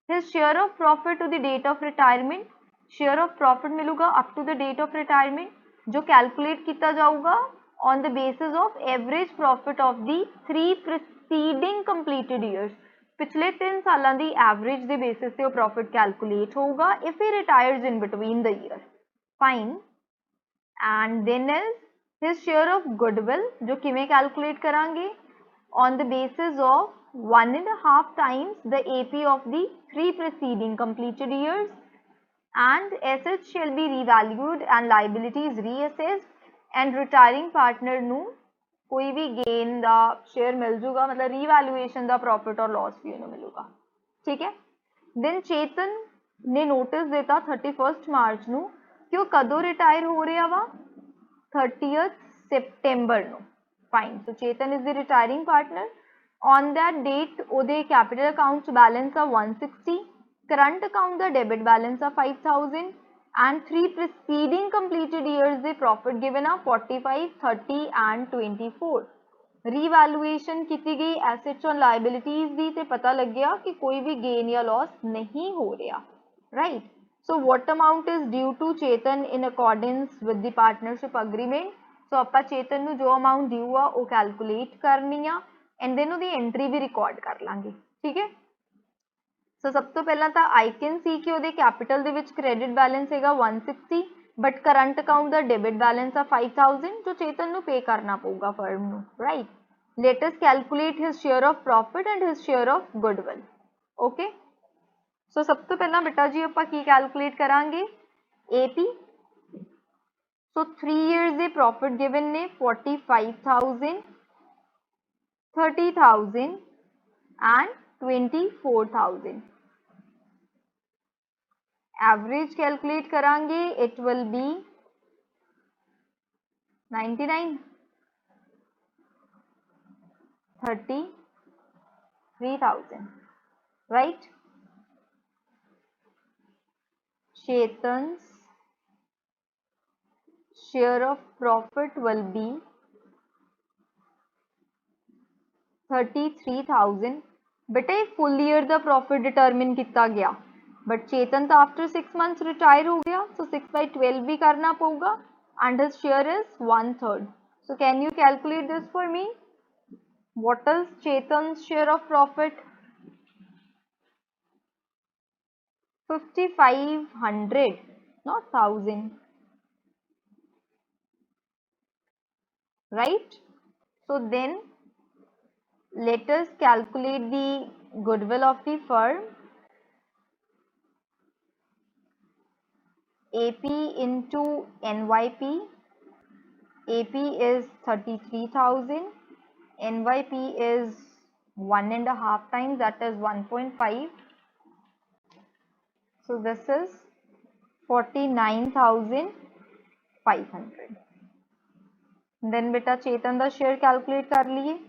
His share of profit to the date of retirement, share of profit मिलूगा up to the date of retirement जो कैलकुलेट किया जाऊगा on the basis of average profit of the 3 preceding completed years। पिछले 3 सालों की average के basis से profit calculate होगा if he retires in between the year। Fine. And then is his share of goodwill जो किमें कैलकुलेट करांगे on the basis of 1.5 times the AP of the 3 preceding completed years and assets shall be revalued and liabilities reassessed and retiring partner नू कोई भी gain का share मिल जूगा, मतलब revaluation का profit और लॉस भी उन्हें मिलूगा। ठीक है। देन चेतन ने नोटिस देता 31 मार्च नू कि वो कदों रिटायर हो रहा वा 30 सितंबर नू। Fine. So Chetan is the retiring partner. On that date ओदे कैपिटल अकाउंट बैलेंस आ 160, करंट अकाउंट का डेबिट बैलेंस आ 5,000 and 3 preceding completed years the profit given are 45, 30 and 24। Revaluation की गई एसेट्स और लाइबिलिटीज दी ते पता लग गया कि कोई भी गेन या लॉस नहीं हो रहा, right. So what amount is due to Chetan in accordance with the partnership agreement. So आप चेतन नू जो अमाउंट ड्यू आ वो कैलकुलेट करनी आ एंड देन उसकी एंट्री भी रिकॉर्ड कर लांगे। ठीक है। सो सब तो पहला तो आई कैन सी कि वो कैपिटल दे विच क्रेडिट बैलेंस है 160 बट करंट अकाउंट का डेबिट बैलेंस आ 5,000 जो चेतन को पे करना पऊगा फर्म को, right. Let us calculate his share of profit and his share of goodwill. Okay. So सब तो पहला बेटा जी आप की कैलकुलेट करांगे एपी। सो 3 ईयर्स दे प्रॉफिट गिवन ने 45,000, 30,000 and 24,000. Average calculate करेंगे, it will be 99, 33,000, right? Chetan's share of profit will be 33,000. बेटे full year the profit determine कितना गया, but Chetan तो after 6 months retire हो गया, so 6/12 भी करना पड़ेगा, and his share is 1/3. So can you calculate this for me? What is Chetan's share of profit? 5,500, not 1,000, right? So then let us calculate the goodwill of the firm. AP into NYP. AP is 33,000. NYP is 1.5 times, that is 1.5. So this is 49,500. Then beta Chetan the share calculate कर लिए.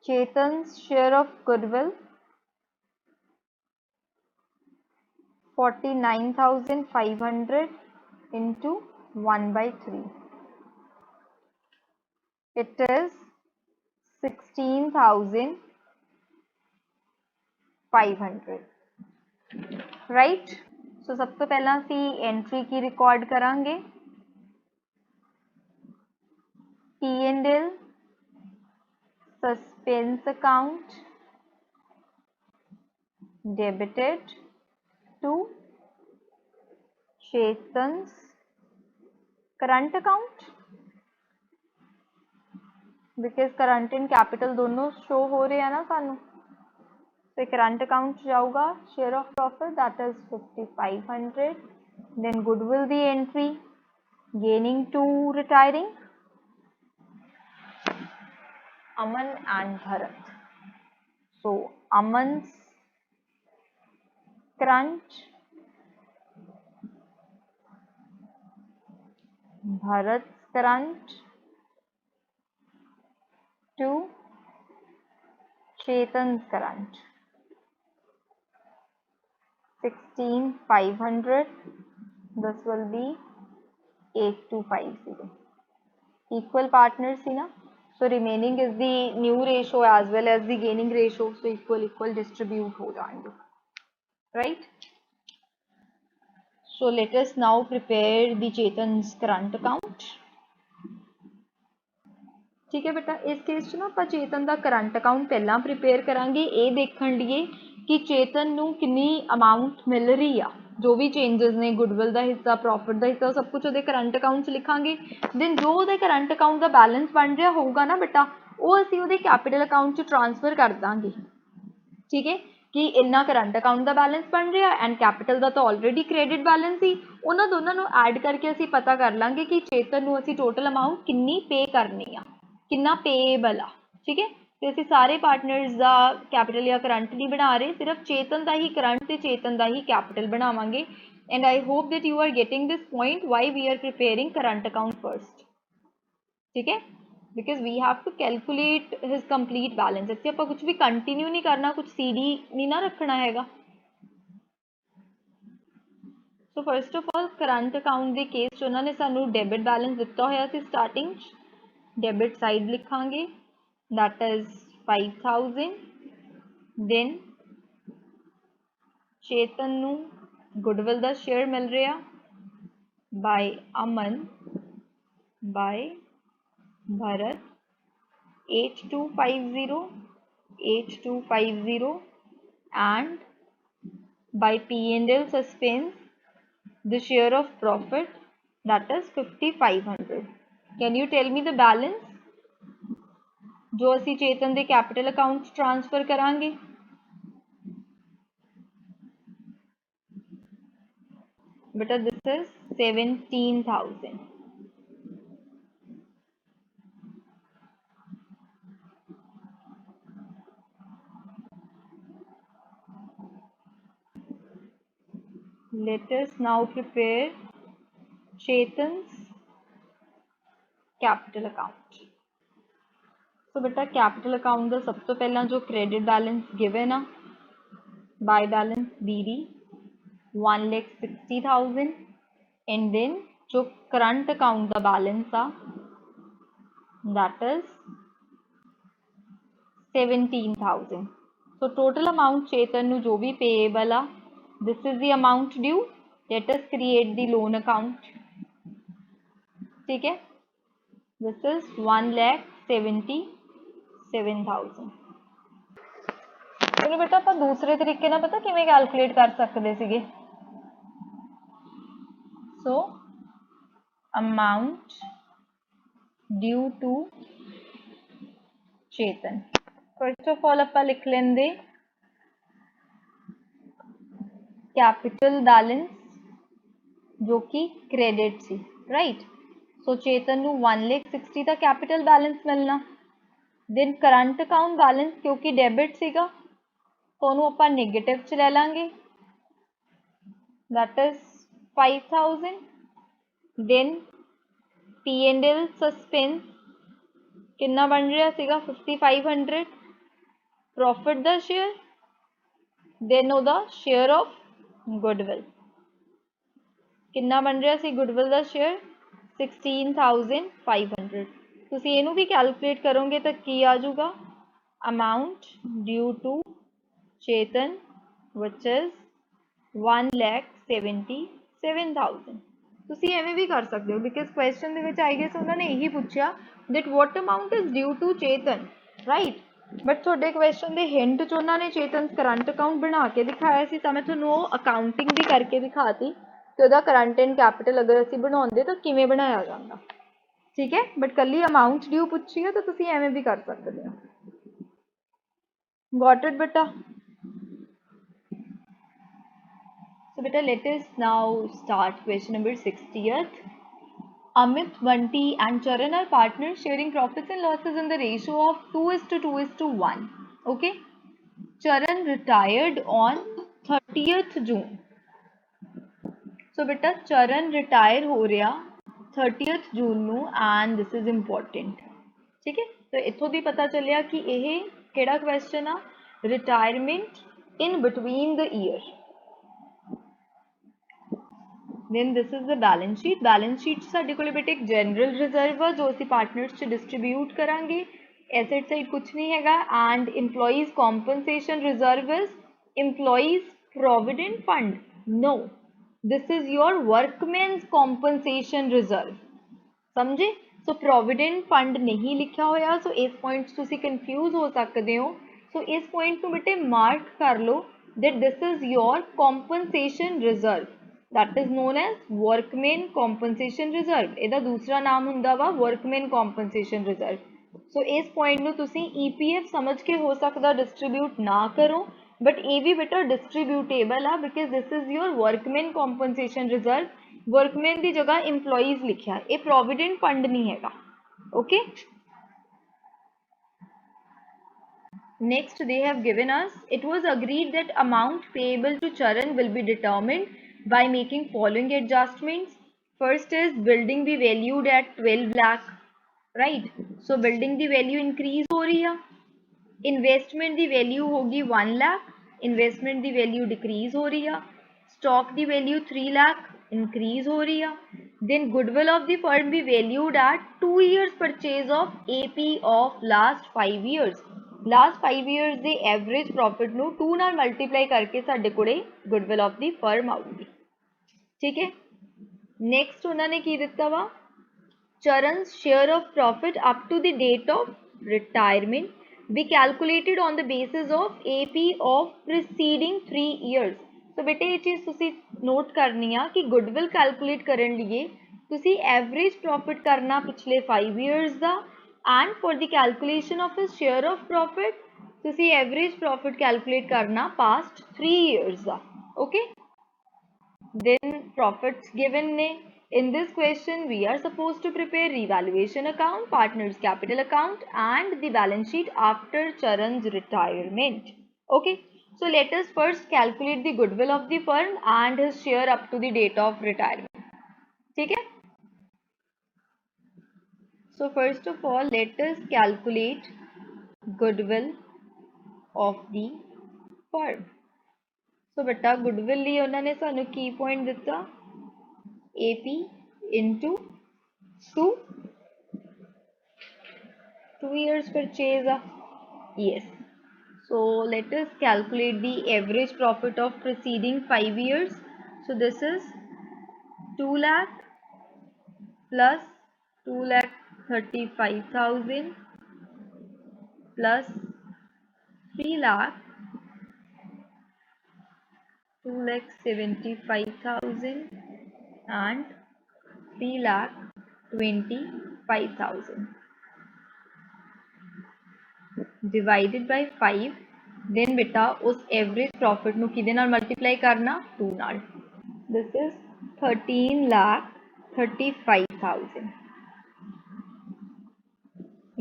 Chetan's share of goodwill 49,500 into 1/3. It is 16,500, right? So सबसे पहला सी entry की record करांगे. P&L suspense account debited to Chetan's current account, because current and capital दोनों show हो रहे हैं ना सानू. So current account जाऊगा, share of profit that is 5,500. Then goodwill the entry, gaining to retiring, Aman and Bharat. So Aman's current, Bharat's current to Chetan's current. 16,500. This will be 8,250. Equal partners थी ना, so remaining is the new ratio as well as the gaining ratio, so equal distribute हो जाएंगे, right? So let us now prepare the Chetan's current account. ठीक है बेटा, इस case च ना ਆਪਾਂ चेतन ਦਾ करंट अकाउंट ਪਹਿਲਾਂ प्रिपेयर करांगे, ਇਹ ਦੇਖਣ ਲਈ ਕਿ ਚੇਤਨ ਨੂੰ ਕਿੰਨੀ ਅਮਾਉਂਟ ਮਿਲ ਰਹੀ ਆ, जो भी चेंजेस ने गुडविल का हिस्सा, प्रॉफिट का हिस्सा, सब कुछ ਉਹਦੇ करंट अकाउंट 'ਚ ਲਿਖਾਂਗੇ. देन जो ਉਹਦੇ करंट अकाउंट का बैलेंस बन ਰਿਹਾ ਹੋਊਗਾ ना बेटा, ਉਹ ਅਸੀਂ ਉਹਦੇ कैपिटल अकाउंट 'ਚ ट्रांसफर कर ਦਾਂਗੇ. ठीक है, कि इन्ना करंट अकाउंट का बैलेंस बन रहा एंड कैपिटल का तो ऑलरेडी क्रेडिट बैलेंस ही, उन्होंने दोनों को ऐड करके असी पता कर लाँगे कि चेतन को असी टोटल अमाउंट कितनी पे करनी आ, कितना पेएबल आ. ठीक है, तो असी सारे पार्टनर्स का कैपिटल या करंट नहीं बना रहे, सिर्फ चेतन का ही करंट ते चेतन का ही कैपिटल बनावांगे. And I hope that you are getting this point why we are preparing current account first. ठीक है, because we have to calculate his complete balance. इतने आप कुछ भी कंटिन्यू नहीं करना, कुछ CD नहीं ना रखना हैगा. So first of all current account के केस च उन्होंने सानू डेबिट बैलेंस दिता होया सी स्टार्टिंग. डेबिट साइड लिखांगे, दैट इज 5,000. देन चेतन नू गुडविल का शेयर मिल रहा by Aman by Bharat 8,250 and by P&L suspense the share of profit, that is 5,500. Can you tell me the balance जो असी चेतन के कैपिटल अकाउंट ट्रांसफर करांगे? बेटा this is 17,000. let us now prepare Chetan's capital account. So बेटा capital account ਦਾ ਸਭ ਤੋਂ ਪਹਿਲਾਂ जो credit balance given ਆ by balance BD 1,60,000 and then जो current account the balance uh that is 17,000. So total amount Chetan nu jo bhi payable a, this is the amount due. Let us create the loan account. ठीक है, this is 1,77,000. चलो बेटा ਆਪਾਂ दूसरे तरीके ਨਾਲ पता किवें कैलकुलेट कर सकते सीगे. So amount due to Chetan. First of all ਆਪਾਂ ਲਿਖ ਲੈਂਦੇ कैपिटल बैलेंस जो कि क्रेडिट सी, राइट. सो चेतन नू 1,60,000 का कैपिटल बैलेंस मिलना. देन करंट अकाउंट बैलेंस क्योंकि डेबिट सीगा तो उन्होंने ਆਪਾਂ नेगेटिव च ले लांगे, that is 5,000. Then P&L suspense कितना बन रहा सीगा 5,500. प्रॉफिट द शेयर, देन ओदा शेयर ऑफ गुडविल कितना बन रहा सी गुडविल द शेयर 16,500. तुसी इनू भी कैलकुलेट करोगे तो की आ जाऊगा amount due to Chetan which is 1,77,000. तुसी एवें भी कर सकते हो बिकॉज क्वेश्चन दे विच आई गेस उन्होंने यही पूछा that what amount is due to Chetan, right. But थोड़े क्वेश्चन के हिंट च उन्होंने चेतन करंट अकाउंट बना के दिखाया सी तो मैं थोनों अकाउंटिंग भी करके दिखाती कि वह करंट एंड कैपिटल अगर असी बनाते तो किवें बनाया जाता. ठीक है, बट कल्ली अमाउंट ड्यू पूछी है तो तुसी एवें भी कर सकते हो. गॉट इट बेटा. So beta let us now start question number 60th. Amit, Vanti and Charan are partners sharing profits and losses in the ratio of 2:1. Okay. Charan retired on 30th June. So beta Charan retire हो रहा 30th June ਨੂੰ and this is important. ठीक है, तो इथों दी पता चलिया कि यह केड़ा क्वेश्चन आ retirement in between the year. Then this is the balance sheet. Balance sheet साडे कोले बेटे एक जनरल रिजर्व है जो असी पार्टनर्स च डिस्ट्रीब्यूट करांगे. एसेट साइड कुछ नहीं हैगा and employees compensation reserve is employees provident fund. No, this is your workman's compensation reserve. समझे. सो प्रोविडेंट फंड नहीं लिखा होया सो इस पॉइंट तुसी कंफ्यूज हो सकते हो. सो इस पॉइंट को बेटे मार्क कर लो that this is your compensation reserve. That is known as workman compensation reserve. ਇਹਦਾ दूसरा नाम ਹੁੰਦਾ ਵਾ workman compensation reserve. So इस point ਨੂੰ ਤੁਸੀਂ EPF समझ के हो सकता distribute ना करो but ਇਹ भी बेटा distributable ਆ because this is your workman compensation reserve. workman ਦੀ जगह employees लिखिया, ਇਹ provident fund नहीं हैगा. Okay. Next they have given us, it was agreed that amount payable to Charan will be determined by making following adjustments. First is building the valued at 12 lakh, right. So building the value increase हो रही है. Investment the value होगी 1 lakh, investment the value decrease हो रही है. Stock the value 3 lakh increase हो रही है. Then goodwill of the firm be valued at 2 years purchase of AP of last 5 years. Last 5 years के एवरेज प्रॉफिट ਨੂੰ 2 ਨਾਲ ਮਲਟੀਪਲਾਈ ਕਰਕੇ ਸਾਡੇ ਕੋਲੇ ਗੁੱਡਵਿਲ ਆਫ ਦੀ ਫਰਮ ਆਊਗੀ. ठीक है. नेक्स्ट उन्होंने की दिता वा Charan's share of profit up to the date of retirement be calculated on the basis of AP of preceding 3 years. तो बेटे ये चीज़ तुसी नोट करनी है कि गुडविल कैलकुलेट करने लिए तुसी एवरेज प्रॉफिट करना पिछले 5 years दा and for the calculation of his share of profit तुसी एवरेज प्रॉफिट कैलकुलेट करना past 3 years दा. Okay. Then profits given ne. In this question we are supposed to prepare revaluation account, partners capital account and the balance sheet after Charan's retirement. Okay. So let us first calculate the goodwill of the firm and his share up to the date of retirement. ठीक है? So first of all, let us calculate goodwill of the firm. So beta goodwill ਲਈ ਉਹਨਾਂ ਨੇ ਸਾਨੂੰ ਕੀ point ਦਿੱਤਾ AP into 2 years purchase. Yes. So let us calculate the average profit of preceding 5 years. So this is 2 lakh plus 2,35,000 plus 3 lakh 2,75,000 and 3,25,000 divided by 5. Then beta उस average profit नु किदे नाल multiply करना 2 नाल. This is 13,35,000.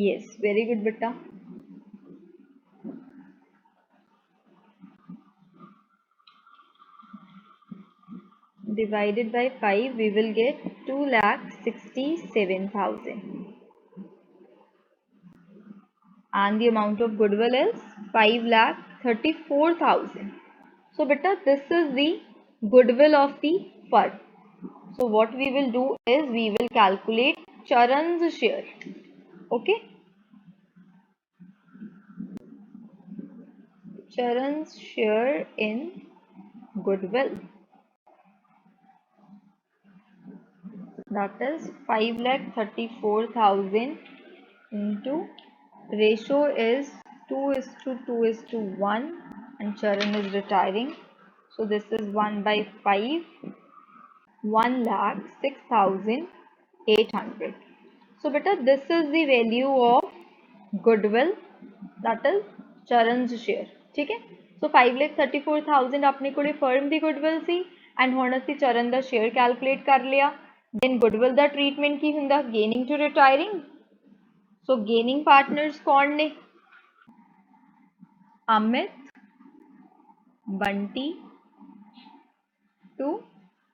Yes, very good beta. Divided by 5, we will get 2,67,000. And the amount of goodwill is 5,34,000. So beta, this is the goodwill of the firm. So what we will do is we will calculate Charan's share. Okay. Charan's share in goodwill. That is 5,34,000 into ratio is 2:2:1 and Charan is retiring. So this is 1 by 5, 1,06,800. So beta, this is the value of goodwill, that is Charan's share. ठीक है? So 5,34,000 अपने कोले firm the goodwill C and ਹੁਣ ਅਸੀਂ Charan ਦਾ share calculate कर लिया. Then goodwill ਦਾ treatment ਕੀ ਹੁੰਦਾ? Gaining to retiring. So gaining partners कौन ने? Amit, Bunty to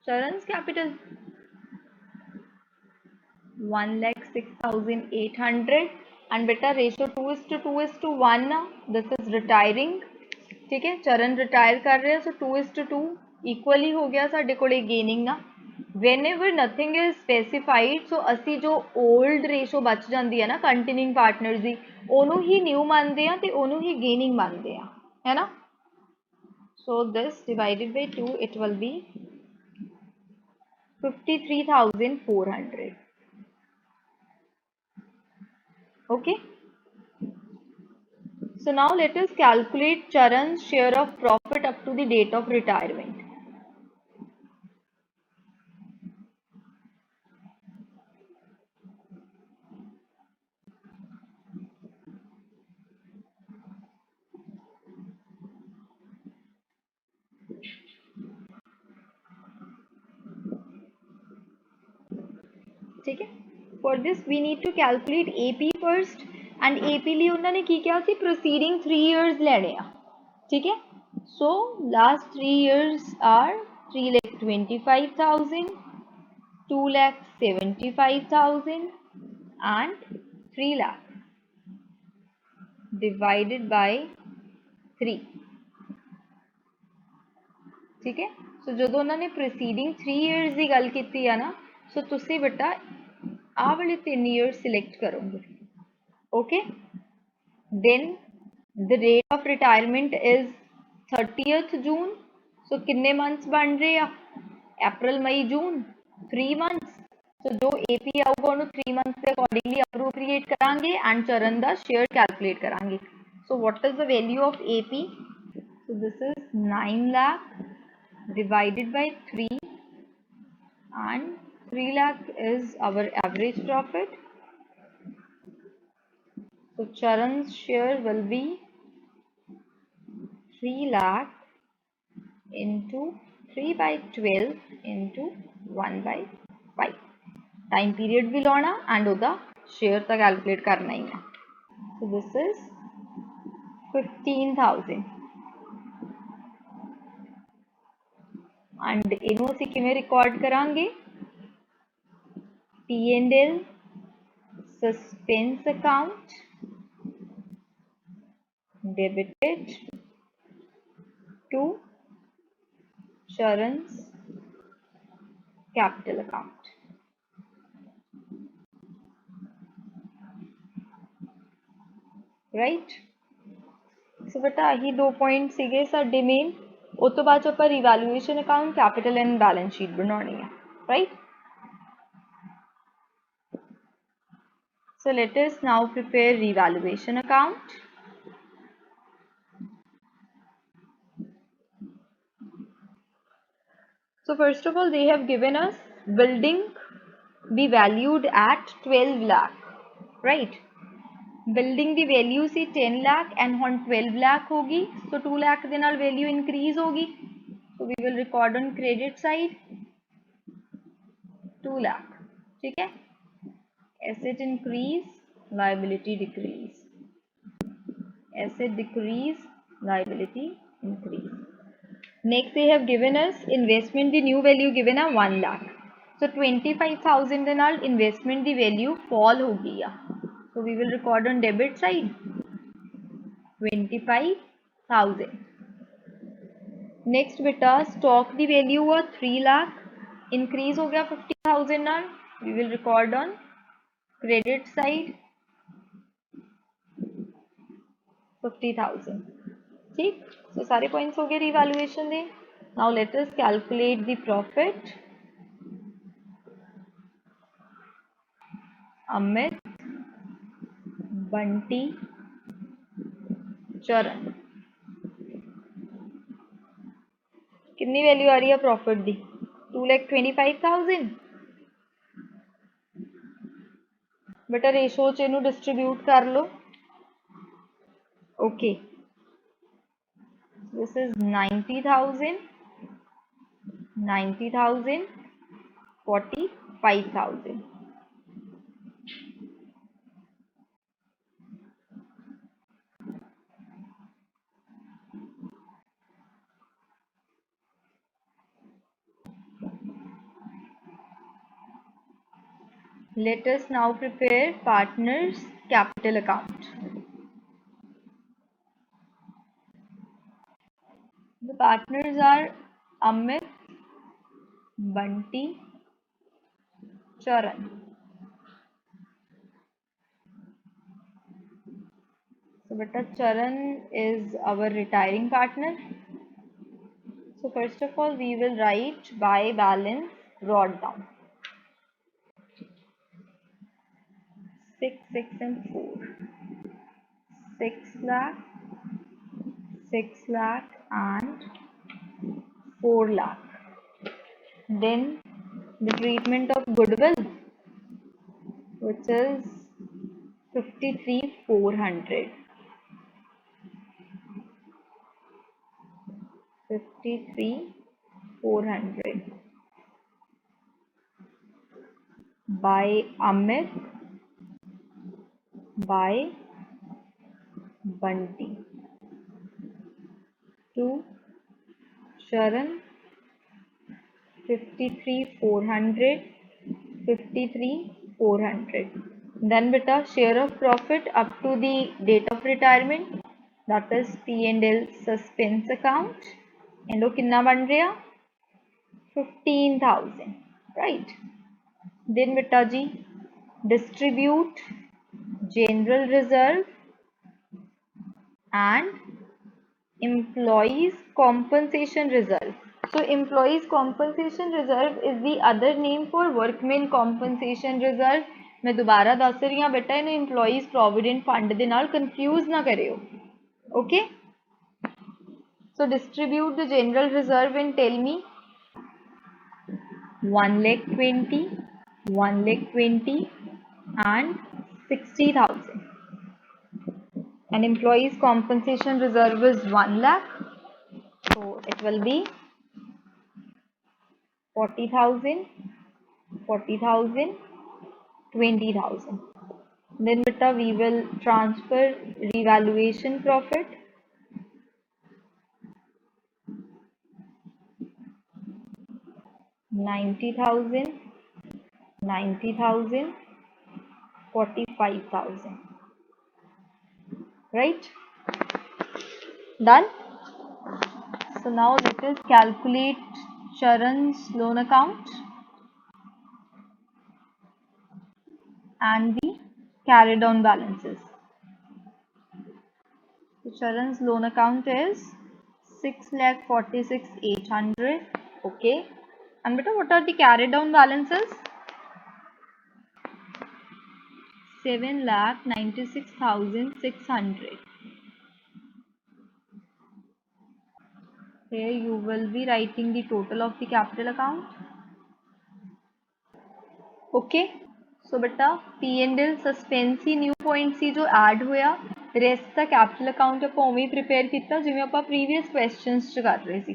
Charan's capital 1,06,800 and beta ratio 2:2:1. This is retiring. ठीक है? Charan retire कर रहे हैं, so 2:2 equally हो गया साडे कोले gaining ना. Whenever nothing is specified, so ਅਸੀਂ जो old ratio बच जाती है ना continuing partners ਦੀ ਉਹਨੂੰ ही new ਮੰਨਦੇ ਆ ਤੇ ਉਹਨੂੰ ही gaining ਮੰਨਦੇ ਆ, है ना? So this divided by 2, it will be 53,400. Okay. So now let us calculate Charan's share of profit up to the date of retirement. ठीक है? For this we need to calculate AP first and AP ਲਈ ਉਹਨਾਂ ਨੇ ਕੀ ਕਿਹਾ ਸੀ preceding 3 years ਲੈਣੇ ਆ. ठीक है? So last 3 years are 3,25,000, 2,75,000 and 3 lakh divided by 3. ठीक है? So ਜਦੋਂ ਉਹਨਾਂ ਨੇ preceding 3 years ਦੀ ਗੱਲ ਕੀਤੀ ਆ ਨਾ, so ਤੁਸੀਂ ਬੇਟਾ ਆਹ ਵਾਲੇ 3 years select ਕਰੋਗੇ. Okay? Then the date of retirement is 30th June. So कितने months बन रहे आ? April, May, June, 3 months. So जो AP आऊगा उन्होंने 3 months से accordingly appropriate करांगे and Charan दा share calculate करांगे. So what is the value of AP? So this is 9 lakh divided by 3 and 3 lakh is our average profit. So Charan's share will be 3 lakh into 3 by 12 into 1 by 5. Time period भी लाना and उदा share तक calculate करना ही है. So this is 15,000. And इनू असीं किवें record करांगे P&L suspense account debited to Charan's capital account. Right so बेटा यही 2 पॉइंट सीगे साडे मेन उस तो बाद आप revaluation account capital and balance sheet बनानी है right so let us now prepare revaluation account so first of all they have given us building be valued at 12 lakh right building की value C 10 lakh and हुण 12 लाख होगी सो 2 लाख के नाल value increase होगी so we will record on credit side 2 lakh ठीक है asset increase liability decrease asset decrease liability increase next they have given us investment the new value given है 1 लाख सो 25,000 दे नाल इन्वेस्टमेंट दी value fall हो गई है so we will record on debit side 25,000 next beta stock the value was 3 lakh increase हो गया 50,000 नाल we will record on credit side 50,000 ठीक so सारे points हो गए revaluation they now let us calculate the profit Amit Bunty चरण कितनी value आ रही है प्रॉफिट दी 2,25,000 बेटा रेशो च इनू डिस्ट्रीब्यूट कर लो okay this is 90,000 90,000 45,000 Let us now prepare partners capital account. The partners are Amit, Bunty, Charan. So beta Charan is our retiring partner. So first of all we will write by balance brought down. 6, 6 and 4. 6 lakh, 6 lakh and 4 lakh. Then the treatment of goodwill which is 53,400. 53,400 by Amit by Bunty to Charan 53,400 53,400 then beta share of profit up to the date of retirement that is P&L suspense account and वो कितना बन रहा 15,000 right then beta ji distribute general reserve and employees compensation reserve so employees compensation reserve is the other name for workmen compensation reserve मैं दोबारा दस रही हूँ बेटा इन्हें employees provident fund दे नाल confuse ना करियो okay so distribute the general reserve and tell me 1,20,000 1,20,000 and 60,000 and employees compensation reserve is 1 lakh so it will be 40,000 40,000 20,000 then beta we will transfer revaluation profit 90,000, 90,000, 45,000. Right? Done? So now let us calculate Charan's loan account and the carried on balances. So Charan's loan account is 6,46,800. Okay. And beta, what are the carried down balances? 7,96,600. Here you will be writing the total of the capital account. Okay. So beta P&L suspense new point सी जो add होया rest का capital account ਆਪਾਂ ਉਵੇਂ prepare ਕੀਤਾ ਜਿਵੇਂ ਆਪਾਂ previous questions ਚ ਕਰ ਰਹੇ ਸੀ,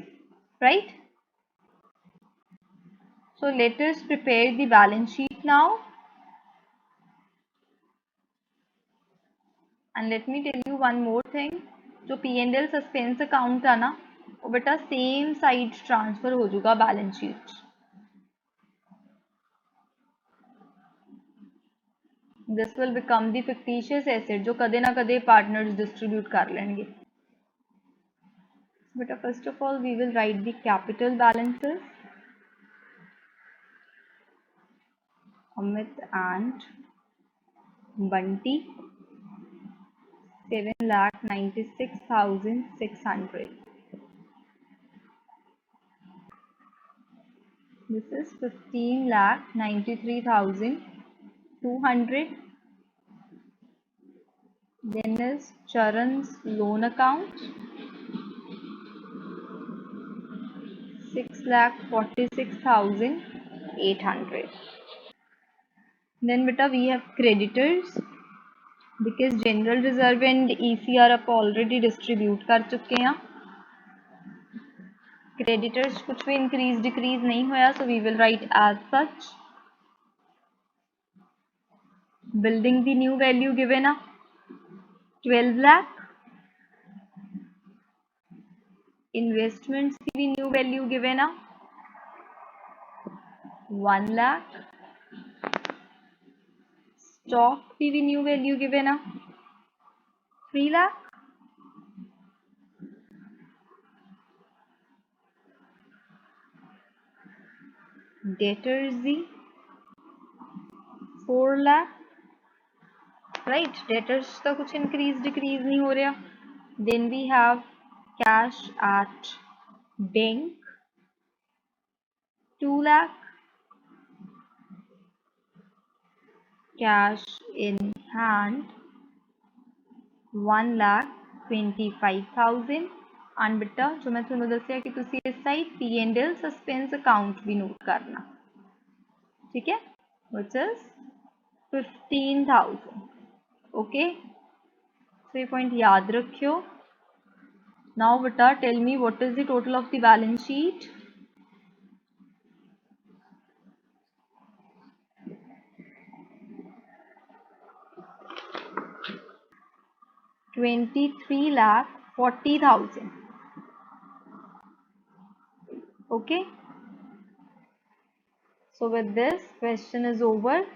right? So let us prepare the balance sheet now. And let me tell you one more thing. जो P&L suspense account है ना वो बेटा same side transfer हो जाएगा balance sheet. This will become the fictitious asset जो कदे ना कदे partners distribute कर लेंगे. But first of all we will write the capital balances. Amit and Bunty 7,96,600. This is 15,93,200. Then is Charan's loan account 6,46,800. Then beta we have creditors because general reserve and ECR आप already distribute कर चुके हैं. Creditors कुछ भी increase decrease नहीं होया, so we will write as such. Building the new value given 12 lakh. Investments की new value given 1 lakh. Stock की new value given 3 lakh. Debtors 4 lakh. Right, debtors का कुछ increase decrease नहीं हो रहा. Then we have cash at bank 2 lakh. Cash in hand 1,25,000. And बेटा जो मैं तुम्हें दसिया कि तुसी इस साइड P&L suspense account भी नोट करना, ठीक है, which is 15,000. Okay, so ये point याद रखियो. Now बेटा tell me what is the total of the balance sheet? 23,40,000. Okay, so with this question is over.